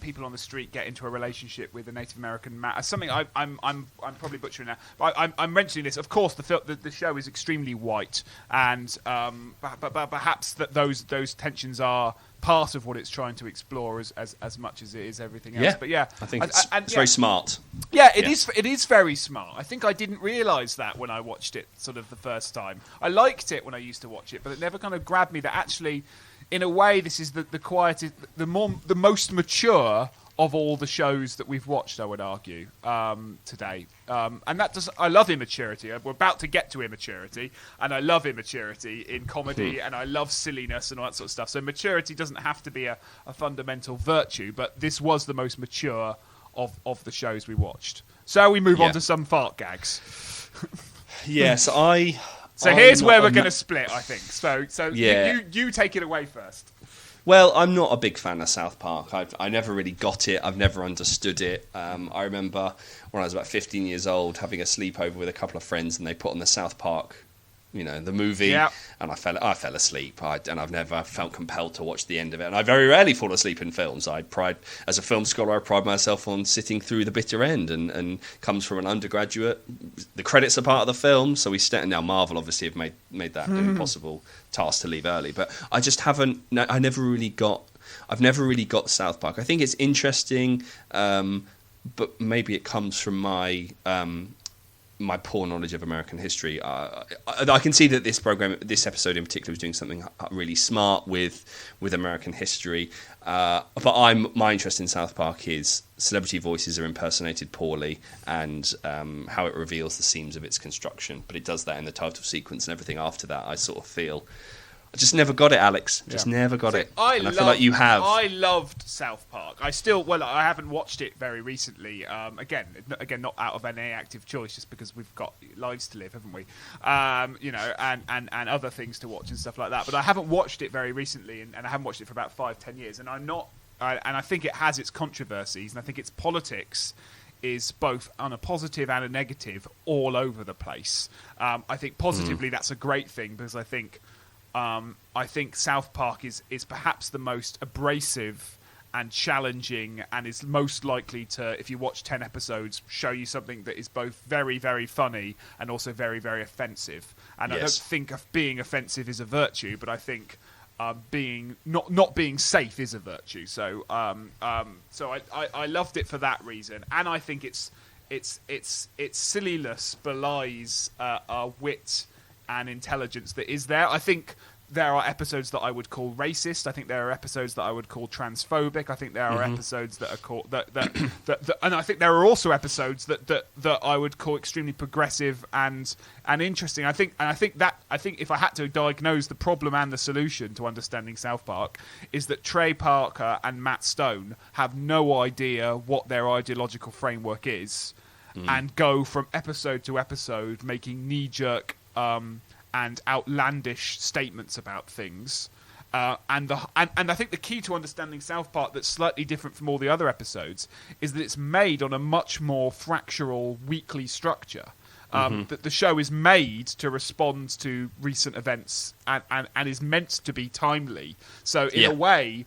people on the street get into a relationship with a Native American man. Something I'm probably butchering now, but I'm mentioning this. Of course, the show is extremely white, and but perhaps that those tensions are part of what it's trying to explore as much as it is everything else. But I think it's very smart. Yeah, it is very smart. I think I didn't realise that when I watched it sort of the first time. I liked it when I used to watch it, but it never kind of grabbed me that actually, in a way, this is the quietest, the most mature of all the shows that we've watched, I would argue, today. And that does. I love immaturity. We're about to get to immaturity, and I love immaturity in comedy, and I love silliness and all that sort of stuff. So maturity doesn't have to be a fundamental virtue, but this was the most mature of the shows we watched. So we move on to some fart gags. So here's where we're going to split, I think. So you take it away first. Well, I'm not a big fan of South Park. I never really got it. I've never understood it. I remember when I was about 15 years old having a sleepover with a couple of friends, and they put on the South Park, the movie, and I fell asleep. And I've never felt compelled to watch the end of it. And I very rarely fall asleep in films. As a film scholar, I pride myself on sitting through the bitter end, and comes from an undergraduate. The credits are part of the film, so now Marvel obviously have made that an impossible task to leave early. But I just haven't. I've never really got South Park. I think it's interesting, but maybe it comes from my poor knowledge of American history. I can see that this episode in particular, was doing something really smart with American history. But my interest in South Park is celebrity voices are impersonated poorly, and how it reveals the seams of its construction. But it does that in the title sequence, and everything after that, I sort of feel. I just never got it, Alex. Never got it. I feel like you have. I loved South Park. I haven't watched it very recently. Again, not out of any active choice, just because we've got lives to live, haven't we? And other things to watch and stuff like that. But I haven't watched it very recently, and I haven't watched it for about 5-10 years. And I'm not. And I think it has its controversies, and I think its politics is both on a positive and a negative all over the place. I think positively that's a great thing, because I think South Park is perhaps the most abrasive and challenging, and is most likely to, if you watch 10 episodes, show you something that is both very, very funny and also very, very offensive. And I don't think being offensive is a virtue, but I think being not being safe is a virtue. So I loved it for that reason, and I think its silliness belies wit and intelligence that is there. I think there are episodes that I would call racist. I think there are episodes that I would call transphobic. I think there are episodes that are called that and I think there are also episodes that I would call extremely progressive and interesting. I think if I had to diagnose the problem and the solution to understanding South Park, is that Trey Parker and Matt Stone have no idea what their ideological framework is, and go from episode to episode making knee-jerk and outlandish statements about things, and I think the key to understanding South Park that's slightly different from all the other episodes is that it's made on a much more fractional weekly structure. That the show is made to respond to recent events and is meant to be timely. So in a way,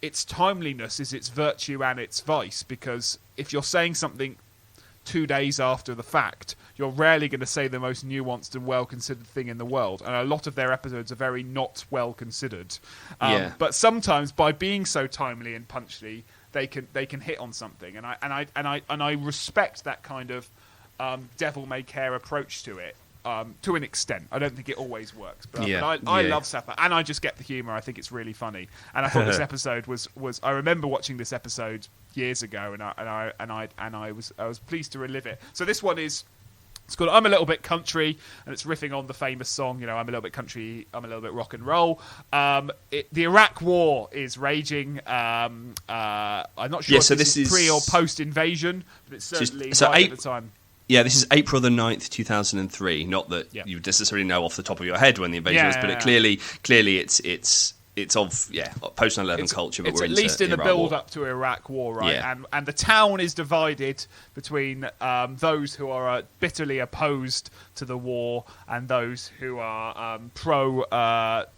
its timeliness is its virtue and its vice, because if you're saying something 2 days after the fact, you're rarely going to say the most nuanced and well-considered thing in the world. And a lot of their episodes are very not well-considered. But sometimes, by being so timely and punchy, they can hit on something. And I respect that kind of devil-may-care approach to it. To an extent. I don't think it always works, but I love South Park, and I just get the humour. I think it's really funny, and I thought this episode was. I remember watching this episode years ago, and I was pleased to relive it. So this one is. It's called I'm a Little Bit Country, and it's riffing on the famous song, I'm a little bit country, I'm a little bit rock and roll. The Iraq War is raging. I'm not sure if this is pre or post invasion, but it's certainly right at the time. Yeah, this is April the 9th, 2003. Not that you necessarily know off the top of your head when the invasion was, but clearly it's of post 9/11 culture. But it's we're at least in the build up to Iraq War, right? Yeah. And the town is divided between those who are bitterly opposed to the war and those who are pro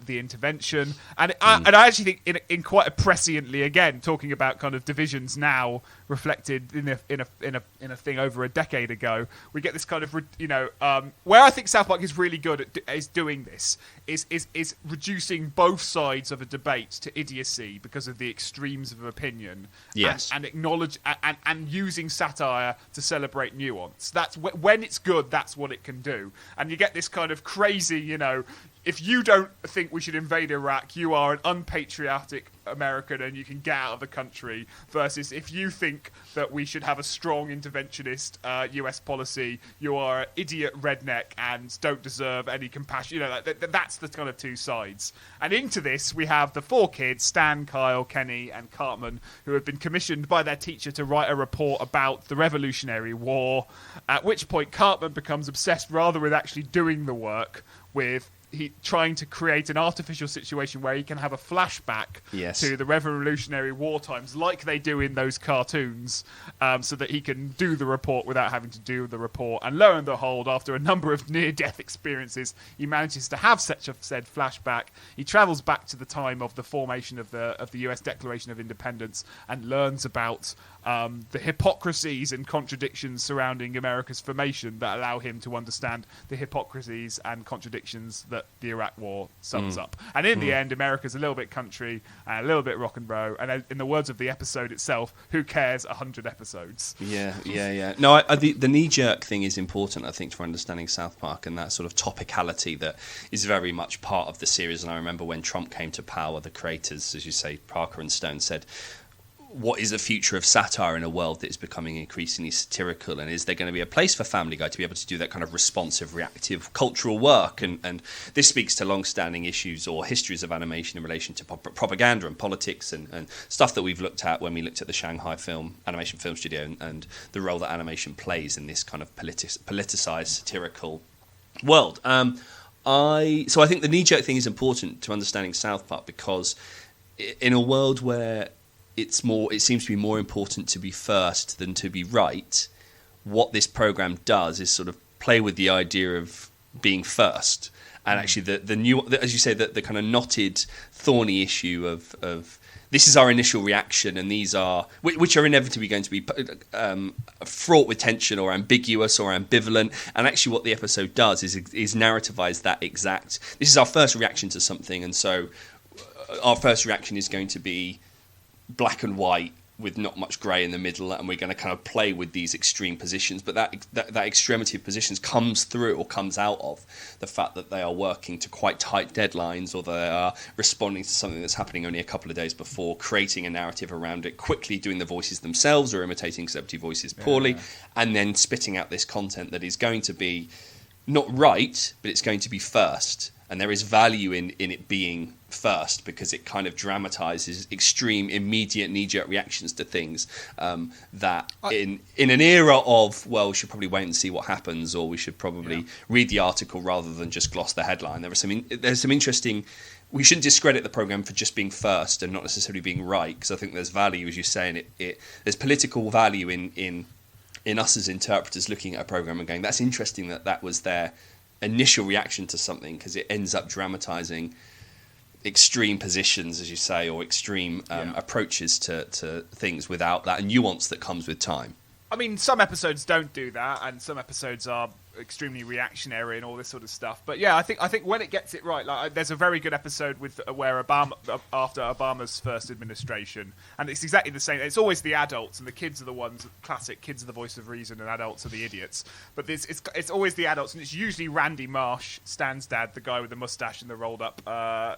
the intervention. And I actually think in quite a presciently, again talking about kind of divisions now reflected in a thing over a decade ago, we get this kind of where I think South Park is really good at doing this is reducing both sides of a debate to idiocy because of the extremes of opinion. Yes. And acknowledge and using satire to celebrate nuance. That's when it's good. That's what it can do. And you get this kind of crazy, if you don't think we should invade Iraq, you are an unpatriotic American and you can get out of the country, versus if you think that we should have a strong interventionist US policy, you are an idiot redneck and don't deserve any compassion. That's the kind of two sides. And into this, we have the four kids, Stan, Kyle, Kenny, and Cartman, who have been commissioned by their teacher to write a report about the Revolutionary War, at which point Cartman becomes obsessed rather with actually doing the work with trying to create an artificial situation where he can have a flashback to the Revolutionary War times, like they do in those cartoons, so that he can do the report without having to do the report. And lo and behold, after a number of near-death experiences, he manages to have such a said flashback. He travels back to the time of the formation of the U.S. Declaration of Independence and learns about the hypocrisies and contradictions surrounding America's formation that allow him to understand the hypocrisies and contradictions that the Iraq War sums up. And in the end, America's a little bit country and a little bit rock and roll. And in the words of the episode itself, who cares 100 episodes? Yeah. No, the knee-jerk thing is important, I think, for understanding South Park and that sort of topicality that is very much part of the series. And I remember when Trump came to power, the creators, as you say, Parker and Stone, said, what is the future of satire in a world that is becoming increasingly satirical, and is there going to be a place for Family Guy to be able to do that kind of responsive, reactive cultural work? And this speaks to long-standing issues or histories of animation in relation to propaganda and politics and stuff that we've looked at when we looked at the Shanghai Animation Film Studio and the role that animation plays in this kind of politicized, satirical world. So I think the knee-jerk thing is important to understanding South Park, because in a world where it seems to be more important to be first than to be right, what this program does is sort of play with the idea of being first. And actually the new, as you say, the kind of knotted, thorny issue of this is our initial reaction, and these are, which are inevitably going to be fraught with tension or ambiguous or ambivalent. And actually what the episode does is narrativize that exact, this is our first reaction to something, and so our first reaction is going to be black and white with not much grey in the middle, and we're going to kind of play with these extreme positions. But that extremity of positions comes through, or comes out of, the fact that they are working to quite tight deadlines, or they are responding to something that's happening only a couple of days before, creating a narrative around it, quickly doing the voices themselves or imitating celebrity voices poorly, and then spitting out this content that is going to be not right, but it's going to be first. And there is value in it being first, because it kind of dramatizes extreme, immediate, knee-jerk reactions to things that in an era of, well, we should probably wait and see what happens, or we should probably read the article rather than just gloss the headline. There's some interesting... We shouldn't discredit the program for just being first and not necessarily being right, because I think there's value, as you say, and there's political value in us as interpreters looking at a program and going, that's interesting that was their initial reaction to something, because it ends up dramatizing extreme positions, as you say, or extreme approaches to things without that nuance that comes with time. I mean, some episodes don't do that, and some episodes are extremely reactionary and all this sort of stuff. But yeah, I think when it gets it right, like there's a very good episode with where Obama, after Obama's first administration, and it's exactly the same. It's always the adults, and the kids are the ones. Classic, kids are the voice of reason, and adults are the idiots. But it's always the adults, and it's usually Randy Marsh, Stan's dad, the guy with the mustache and the rolled up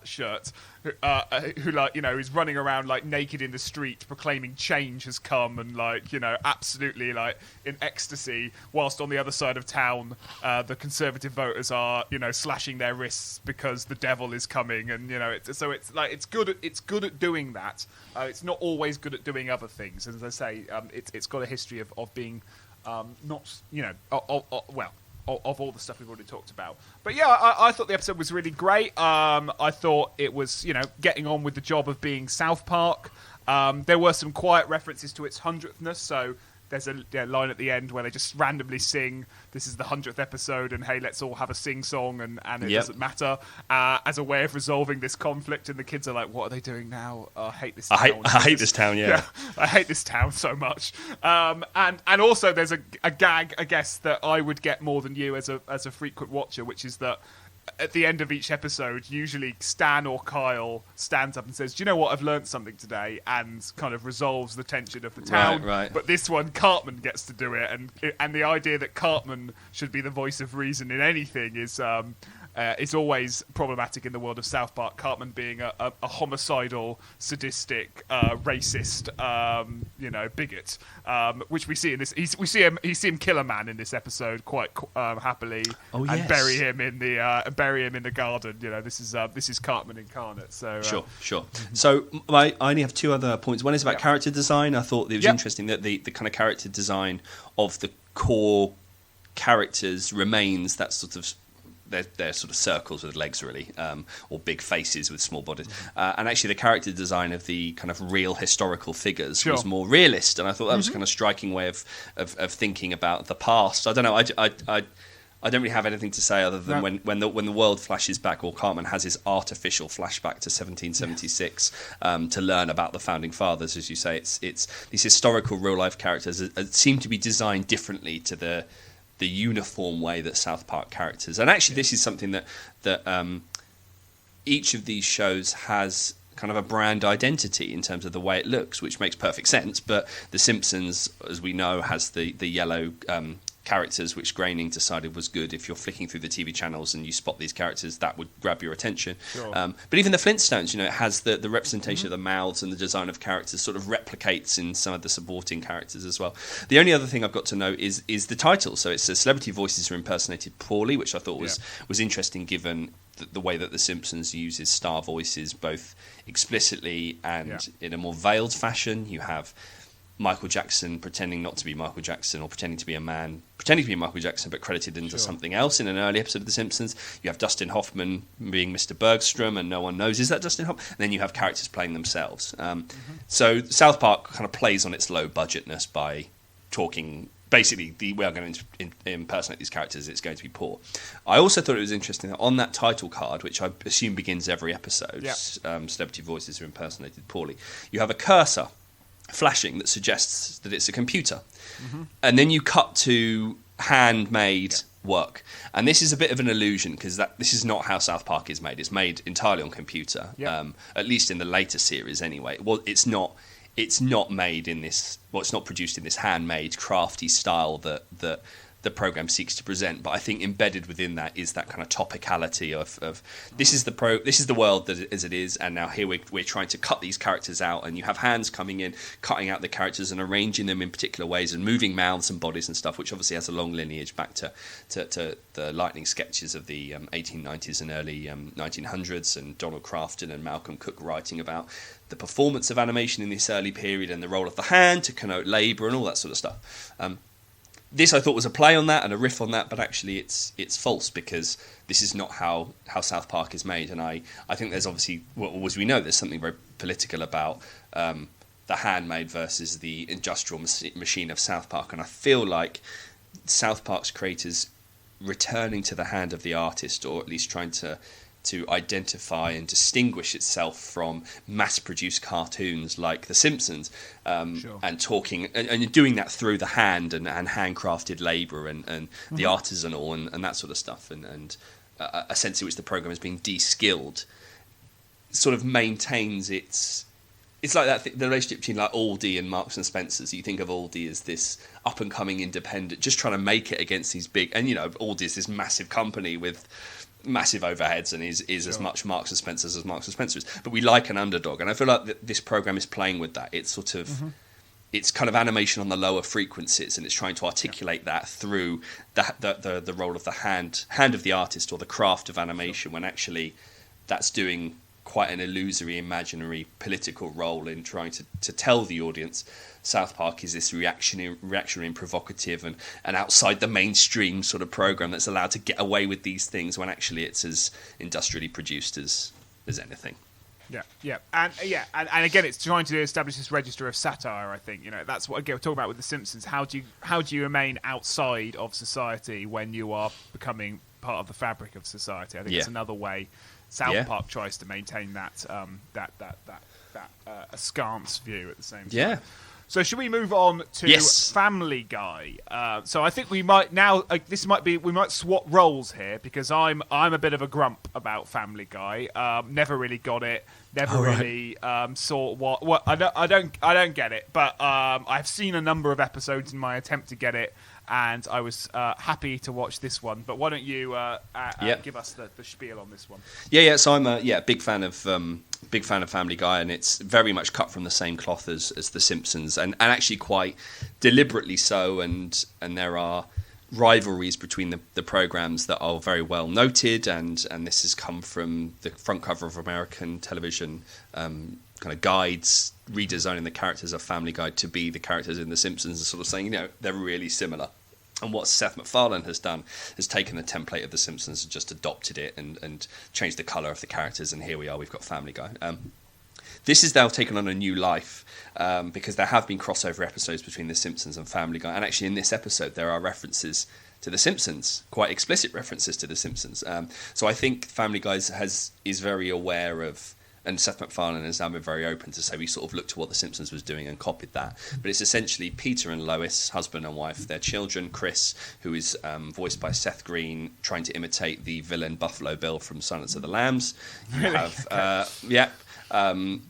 shirt, who like, you know, is running around like naked in the street, proclaiming change has come, and like, you know, absolutely like in ecstasy, whilst on the other side of town, the conservative voters are, you know, slashing their wrists because the devil is coming, and you know, it's good at doing that. It's not always good at doing other things, and as I say, it's got a history of being not, you know, of all the stuff we've already talked about. But yeah, I thought the episode was really great. I thought it was, you know, getting on with the job of being South Park. There were some quiet references to its hundredthness, so there's a line at the end where they just randomly sing, this is the 100th episode, and hey, let's all have a sing-song, and it doesn't matter, as a way of resolving this conflict. And the kids are like, what are they doing now? I hate this town. I hate this town, yeah. I hate this town so much. And also there's a gag, I guess, that I would get more than you as a frequent watcher, which is that at the end of each episode, usually Stan or Kyle stands up and says, do you know what, I've learnt something today, and kind of resolves the tension of the town. Right. But this one, Cartman gets to do it, and the idea that Cartman should be the voice of reason in anything is always problematic in the world of South Park. Cartman being a homicidal, sadistic, racist, bigot, which we see in this. We see him kill a man in this episode quite happily, and bury him in the garden. You know, this is Cartman incarnate. So sure. So I only have two other points. One is about character design. I thought it was interesting that the kind of character design of the core characters remains that sort of. they're sort of circles with legs, really, or big faces with small bodies. And actually, the character design of the kind of real historical figures was more realist, and I thought that was a kind of striking way of thinking about the past. I don't know. I don't really have anything to say other than when the world flashes back, or Cartman has his artificial flashback to 1776 to learn about the founding fathers. As you say, it's these historical real life characters seem to be designed differently to the uniform way that South Park characters. And actually, this is something that each of these shows has kind of a brand identity in terms of the way it looks, which makes perfect sense. But The Simpsons, as we know, has the yellow characters, which Groening decided was good. If you're flicking through the TV channels and you spot these characters, that would grab your attention. Sure. But even the Flintstones, it has the representation of the mouths, and the design of characters sort of replicates in some of the supporting characters as well. The only other thing I've got to note is the title. So it says celebrity voices are impersonated poorly, which I thought was interesting given the way that The Simpsons uses star voices both explicitly and in a more veiled fashion. You have Michael Jackson pretending not to be Michael Jackson, or pretending to be a man, pretending to be Michael Jackson, but credited into something else in an early episode of The Simpsons. You have Dustin Hoffman being Mr. Bergstrom, and no one knows, is that Dustin Hoffman? And then you have characters playing themselves. So South Park kind of plays on its low budgetness by talking, basically, we are going to impersonate these characters, it's going to be poor. I also thought it was interesting that on that title card, which I assume begins every episode, celebrity voices are impersonated poorly, you have a cursor flashing that suggests that it's a computer. And then you cut to handmade work. And this is a bit of an illusion, because this is not how South Park is made. It's made entirely on computer, at least in the later series anyway. Well, it's not made in this, it's not produced in this handmade, crafty style that the program seeks to present, but I think embedded within that is that kind of topicality of this is the world that as it is, and now here we're trying to cut these characters out, and you have hands coming in, cutting out the characters and arranging them in particular ways, and moving mouths and bodies and stuff, which obviously has a long lineage back to the lightning sketches of the 1890s and early 1900s, and Donald Crafton and Malcolm Cook writing about the performance of animation in this early period and the role of the hand to connote labour and all that sort of stuff. This I thought was a play on that and a riff on that, but actually it's false, because this is not how South Park is made. And I think there's obviously, well, as we know, there's something very political about the handmade versus the industrial machine of South Park. And I feel like South Park's creators returning to the hand of the artist, or at least trying to identify and distinguish itself from mass-produced cartoons like The Simpsons, and talking and doing that through the hand and handcrafted labour and the artisanal and that sort of stuff, and a sense in which the programme is being de-skilled, sort of maintains its... It's like that the relationship between like Aldi and Marks and Spencer's. You think of Aldi as this up-and-coming independent, just trying to make it against these big... And, Aldi is this massive company with massive overheads and is as much Marks and Spencer's as Marks and Spencer's. But we like an underdog. And I feel like this program is playing with that. It's sort of... It's kind of animation on the lower frequencies, and it's trying to articulate that through the role of the hand of the artist, or the craft of animation, when actually that's doing quite an illusory, imaginary political role in trying to tell the audience South Park is this reactionary and provocative and outside the mainstream sort of program that's allowed to get away with these things, when actually it's as industrially produced as anything. And again, it's trying to establish this register of satire. I think that's what we're talking about with The Simpsons. How do you remain outside of society when you are becoming part of the fabric of society? I think it's another way South Park tries to maintain that askance view at the same time. Yeah. So should we move on to Family Guy? So I think we might now. We might swap roles here, because I'm a bit of a grump about Family Guy. Never really got it. Never really saw what. I don't get it. But I've seen a number of episodes in my attempt to get it, and I was happy to watch this one. But why don't you give us the spiel on this one? Yeah. So I'm a big fan of Family Guy, and it's very much cut from the same cloth as The Simpsons, and actually quite deliberately so. And there are rivalries between the programs that are very well noted, and this has come from the front cover of American television kind of guides, redesigning the characters of Family Guy to be the characters in The Simpsons, and sort of saying they're really similar. And what Seth MacFarlane has done is taken the template of The Simpsons and just adopted it and changed the colour of the characters, and here we are, we've got Family Guy. This is now taken on a new life because there have been crossover episodes between The Simpsons and Family Guy, and actually in this episode there are references to The Simpsons, quite explicit references to The Simpsons. So I think Family Guy is very aware of, and Seth MacFarlane has now been very open to say we sort of looked to what The Simpsons was doing and copied that. But it's essentially Peter and Lois, husband and wife, their children, Chris, who is voiced by Seth Green, trying to imitate the villain Buffalo Bill from Silence of the Lambs. You have,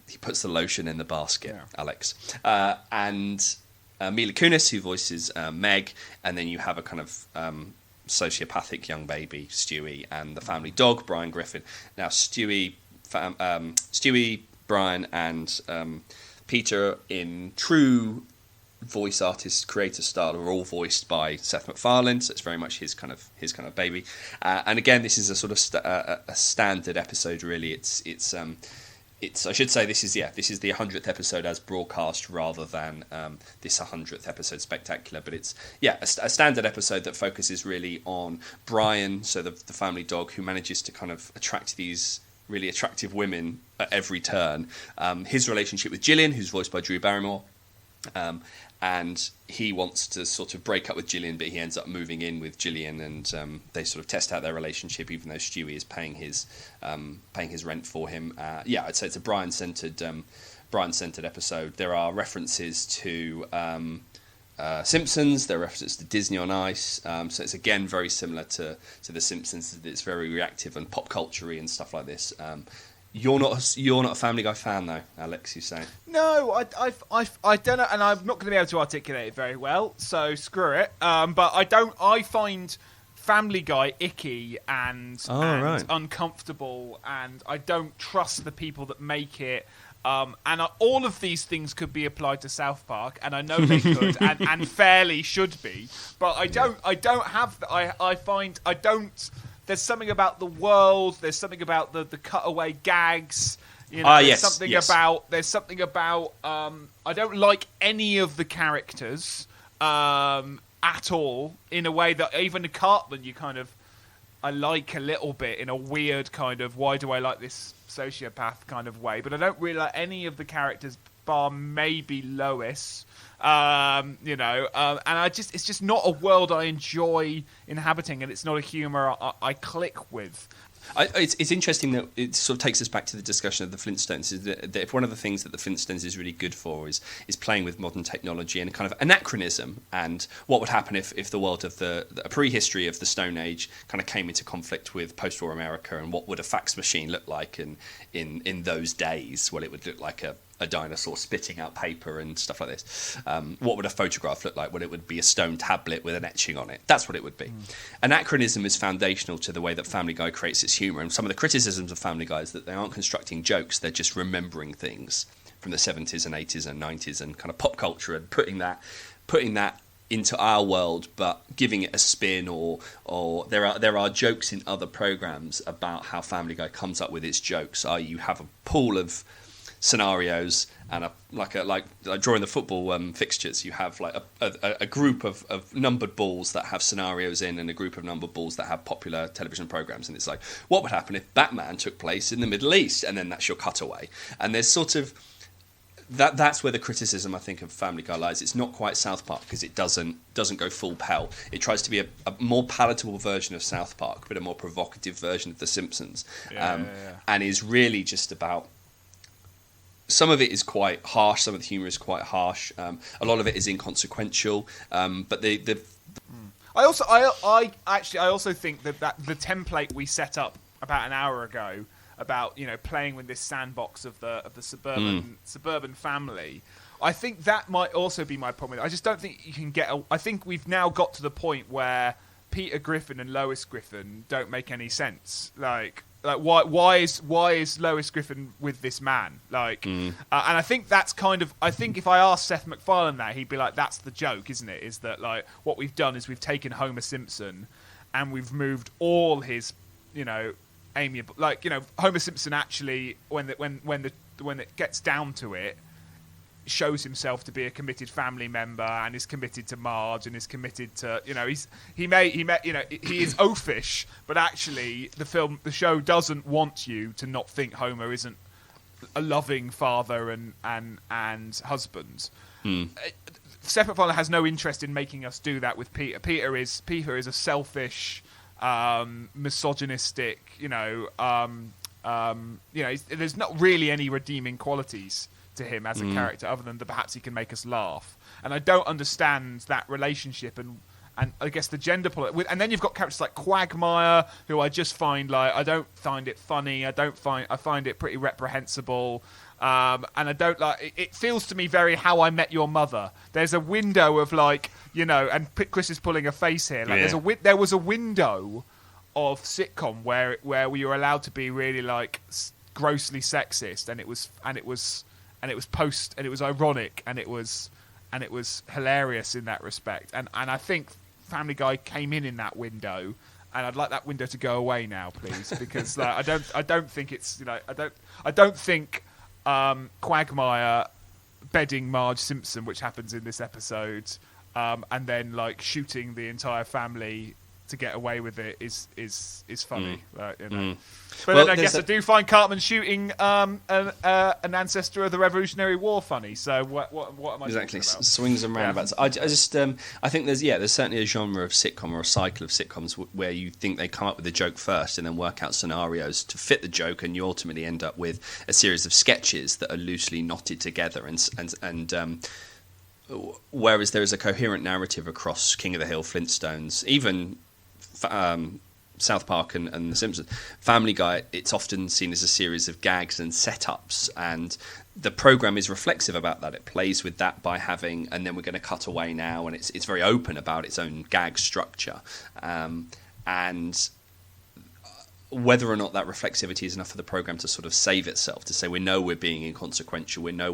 he puts the lotion in the basket, Alex. And Mila Kunis, who voices Meg, and then you have a kind of sociopathic young baby, Stewie, and the family dog, Brian Griffin. Now, Stewie, Brian, and Peter, in true voice artist creator style, are all voiced by Seth MacFarlane, so it's very much his kind of baby. And again, this is a sort of a standard episode. Really, it's I should say this is the 100th episode as broadcast rather than this 100th episode spectacular. But it's a standard episode that focuses really on Brian, so the family dog, who manages to kind of attract these really attractive women at every turn. His relationship with Gillian, who's voiced by Drew Barrymore, and he wants to sort of break up with Gillian, but he ends up moving in with Gillian, and they sort of test out their relationship, even though Stewie is paying his rent for him. I'd say it's a Brian-centered episode. There are references to Simpsons. There are references to Disney on Ice. So it's again very similar to The Simpsons. It's very reactive and pop culture-y and stuff like this. You're not a Family Guy fan though, Alex. You say no. I don't know, and I'm not going to be able to articulate it very well. So screw it. But I don't. I find Family Guy icky and uncomfortable, and I don't trust the people that make it. All of these things could be applied to South Park, and I know they could, and fairly should be. But I don't. I don't have. I find I don't. There's something about the world. There's something about the cutaway gags. There's something about. I don't like any of the characters at all. In a way that even Cartman, I like a little bit in a weird kind of why do I like this sociopath kind of way. But I don't really like any of the characters, bar maybe Lois. And it's just not a world I enjoy inhabiting, and it's not a humour I click with. It's interesting that it sort of takes us back to the discussion of the Flintstones. Is that if one of the things that the Flintstones is really good for is playing with modern technology and kind of anachronism, and what would happen if the world of the prehistory of the Stone Age kind of came into conflict with post-war America, and what would a fax machine look like in those days? Well, it would look like a dinosaur spitting out paper and stuff like this. What would a photograph look like? Well, it would be a stone tablet with an etching on it. That's what it would be. Anachronism is foundational to the way that Family Guy creates its humour, and some of the criticisms of Family Guy is that they aren't constructing jokes, they're just remembering things from the 70s and 80s and 90s and kind of pop culture, and putting that into our world, but giving it a spin, or there are jokes in other programmes about how Family Guy comes up with its jokes. You have a pool of scenarios, and like drawing the football fixtures, you have like a group of numbered balls that have scenarios in, and a group of numbered balls that have popular television programs, and it's like, what would happen if Batman took place in the Middle East? And then that's your cutaway, and there's sort of that's where the criticism I think of Family Guy lies. It's not quite South Park because it doesn't go full pell. It tries to be a more palatable version of South Park, but a more provocative version of The Simpsons, and is really just about. Some of it is quite harsh. Some of the humour is quite harsh. A lot of it is inconsequential. But I also think that the template we set up about an hour ago about playing with this sandbox of the suburban family. I think that might also be my problem. I just don't think you can get. I think we've now got to the point where Peter Griffin and Lois Griffin don't make any sense. Like why is Lois Griffin with this man? And I think that's kind of. I think if I asked Seth MacFarlane that, he'd be like, "That's the joke, isn't it? Is that like what we've done is we've taken Homer Simpson, and we've moved all his, amiable, Homer Simpson actually when it gets down to it, shows himself to be a committed family member and is committed to Marge and is committed to, he is oafish, but actually the show doesn't want you to not think Homer isn't a loving father and husband. Seth MacFarlane has no interest in making us do that with Peter. Peter is a selfish, misogynistic, there's not really any redeeming qualities to him as a character other than that perhaps he can make us laugh. And I don't understand that relationship and I guess the gender politics. And then you've got characters like Quagmire, who I just find I don't find it funny. I find it pretty reprehensible. And I don't like it. Feels to me very How I Met Your Mother. There's a window of and Chris is pulling a face here. There was a window of sitcom where we were allowed to be really grossly sexist, and it was ironic, and it was hilarious in that respect. And I think Family Guy came in that window. And I'd like that window to go away now, please, because I don't think it's I don't think Quagmire bedding Marge Simpson, which happens in this episode, and then shooting the entire family to get away with it is funny. But then I guess I do find Cartman shooting an ancestor of the Revolutionary War funny. So what am I exactly talking about? Swings and roundabouts? I think there's certainly a genre of sitcom or a cycle of sitcoms where you think they come up with a joke first and then work out scenarios to fit the joke, and you ultimately end up with a series of sketches that are loosely knotted together and whereas there is a coherent narrative across King of the Hill, Flintstones, even South Park and The Simpsons, Family Guy, it's often seen as a series of gags and setups, and the program is reflexive about that. It plays with that by having, and then we're going to cut away now, and it's very open about its own gag structure, and whether or not that reflexivity is enough for the program to sort of save itself, to say we know we're being inconsequential, we know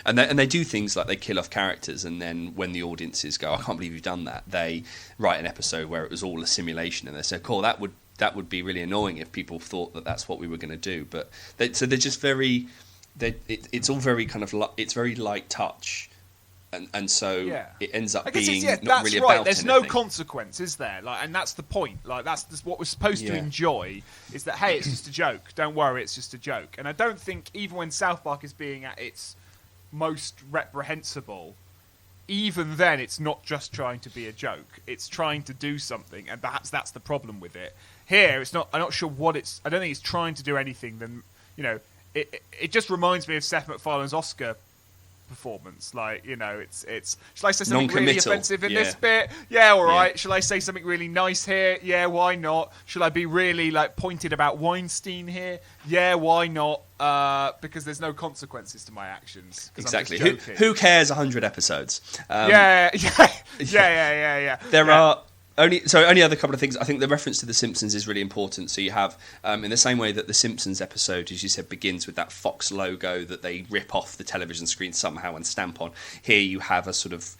and they do things like they kill off characters, and then when the audiences go, I can't believe you've done that, they write an episode where it was all a simulation, and they say, cool, that would be really annoying if people thought that that's what we were going to do. But they're just very, it's all very kind of it's very light touch. And so it ends up being not really about There's anything. no consequence, is there? And that's the point. That's what we're supposed to enjoy, is that, hey, it's just a joke. Don't worry, it's just a joke. And I don't think, even when South Park is being at its most reprehensible, even then it's not just trying to be a joke. It's trying to do something, and perhaps that's the problem with it. Here, it's not. I'm not sure what it's. I don't think it's trying to do anything. Then it just reminds me of Seth MacFarlane's Oscar performance. It's shall I say something really offensive in this bit? Yeah, all right. Shall I say something really nice here? Yeah, why not? Shall I be really pointed about Weinstein here? Yeah, why not? Because there's no consequences to my actions. Exactly. Who cares? 100 episodes. Yeah. There are only other couple of things. I think the reference to The Simpsons is really important. So you have, in the same way that The Simpsons episode, as you said, begins with that Fox logo that they rip off the television screen somehow and stamp on. Here you have a sort of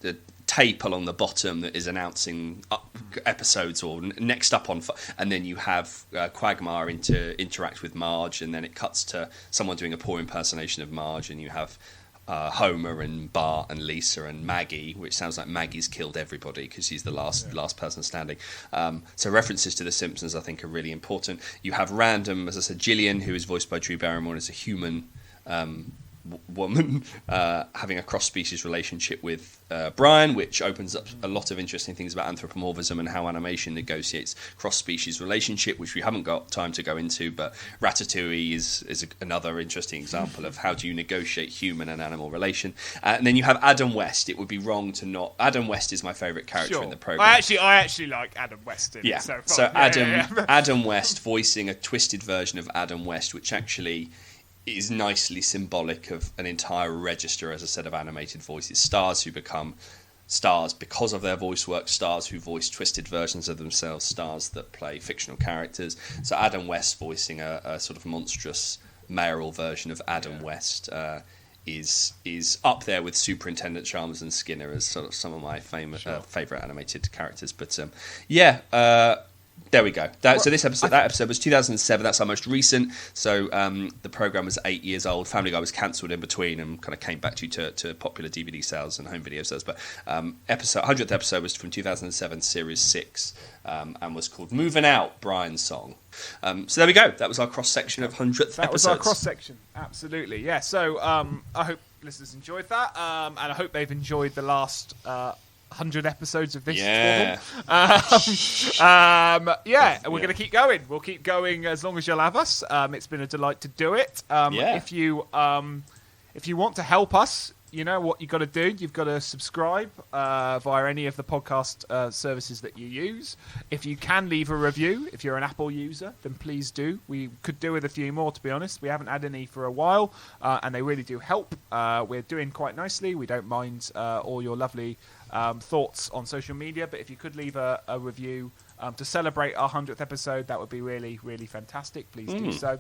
the tape along the bottom that is announcing episodes or next up on, and then you have Quagmire interact with Marge, and then it cuts to someone doing a poor impersonation of Marge, and you have Homer and Bart and Lisa and Maggie, which sounds like Maggie's killed everybody because she's the last person standing. So references to The Simpsons, I think, are really important. You have random, as I said, Gillian, who is voiced by Drew Barrymore, is a human woman having a cross-species relationship with Brian, which opens up a lot of interesting things about anthropomorphism and how animation negotiates cross-species relationship, which we haven't got time to go into, but Ratatouille is another interesting example of how do you negotiate human and animal relation. And then you have Adam West. It would be wrong to not... Adam West is my favourite character in the programme. I actually like Adam West in it so far. So Adam West voicing a twisted version of Adam West, which actually is nicely symbolic of an entire register, as I said, of animated voices. Stars who become stars because of their voice work, stars who voice twisted versions of themselves, stars that play fictional characters. So Adam West voicing a sort of monstrous mayoral version of Adam West is up there with Superintendent Chalmers and Skinner as sort of some of my favourite animated characters. But There we go. That episode was 2007. That's our most recent. So the program was 8 years old. Family Guy was cancelled in between and kind of came back to popular DVD sales and home video sales. But 100th episode was from 2007, series 6, and was called "Movin Out," Brian's song. So there we go. That was our cross section of 100th episodes. That was our cross section. Absolutely, yeah. So I hope listeners enjoyed that, and I hope they've enjoyed the last 100 episodes of this. Yeah. We're going to keep going. We'll keep going as long as you'll have us. It's been a delight to do it. If you want to help us, you know what you've got to do. You've got to subscribe via any of the podcast services that you use. If you can leave a review, if you're an Apple user, then please do. We could do with a few more, to be honest. We haven't had any for a while, and they really do help. We're doing quite nicely. We don't mind all your lovely thoughts on social media, but if you could leave a review to celebrate our 100th episode, that would be really, really fantastic. Please do so.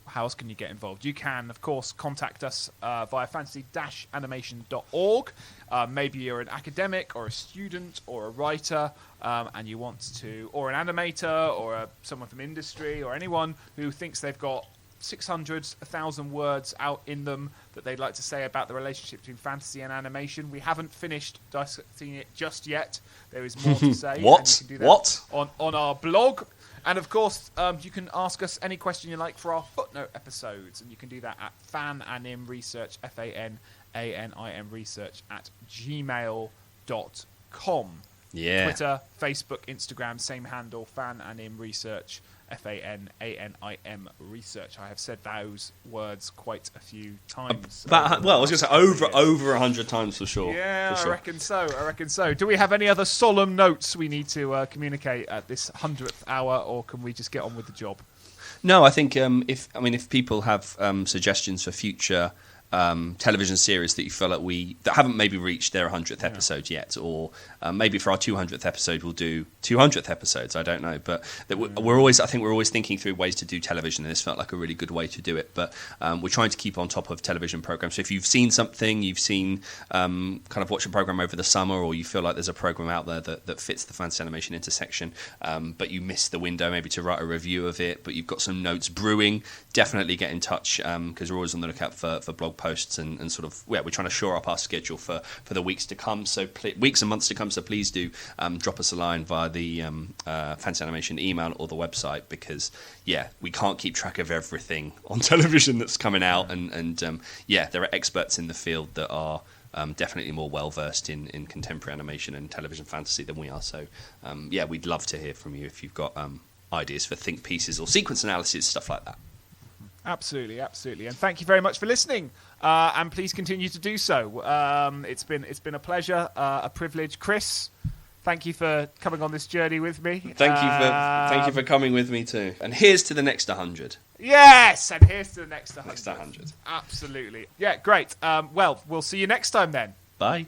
How else can you get involved? You can, of course, contact us via fantasy-animation.org. Maybe you're an academic or a student or a writer, and you want to, or an animator or someone from industry or anyone who thinks they've got 600, 1,000 words out in them that they'd like to say about the relationship between fantasy and animation. We haven't finished dissecting it just yet. There is more to say. What? And you can do that on our blog. And of course, you can ask us any question you like for our footnote episodes, and you can do that at fananim research, FANANIM research at gmail.com. Yeah. Twitter, Facebook, Instagram, same handle, fananim research, FANANIM research. I have said those words quite a few times. I was going to say over 100 times for sure. Yeah, for sure. I reckon so. Do we have any other solemn notes we need to communicate at this 100th hour, or can we just get on with the job? No, I think if people have suggestions for future television series that you feel like that haven't maybe reached their 100th episode yet, or maybe for our 200th episode we'll do 200th episodes. I don't know, but we're always thinking through ways to do television, and this felt like a really good way to do it. But we're trying to keep on top of television programs. So if you've seen something, you've seen kind of watch a program over the summer, or you feel like there's a program out there that fits the fantasy animation intersection, but you missed the window maybe to write a review of it, but you've got some notes brewing, definitely get in touch, because we're always on the lookout for blog posts and sort of we're trying to shore up our schedule for the weeks to come, so weeks and months to come. So please do drop us a line via the Fantasy Animation email or the website, because we can't keep track of everything on television that's coming out, and there are experts in the field that are definitely more well versed in contemporary animation and television fantasy than we are. So we'd love to hear from you if you've got ideas for think pieces or sequence analysis, stuff like that. Absolutely. And thank you very much for listening. And please continue to do so. It's been a pleasure, a privilege. Chris, thank you for coming on this journey with me. Thank you for coming with me too. And here's to the next 100. Yes, and here's to the next 100. Next 100. Absolutely. Yeah, great. We'll see you next time then. Bye.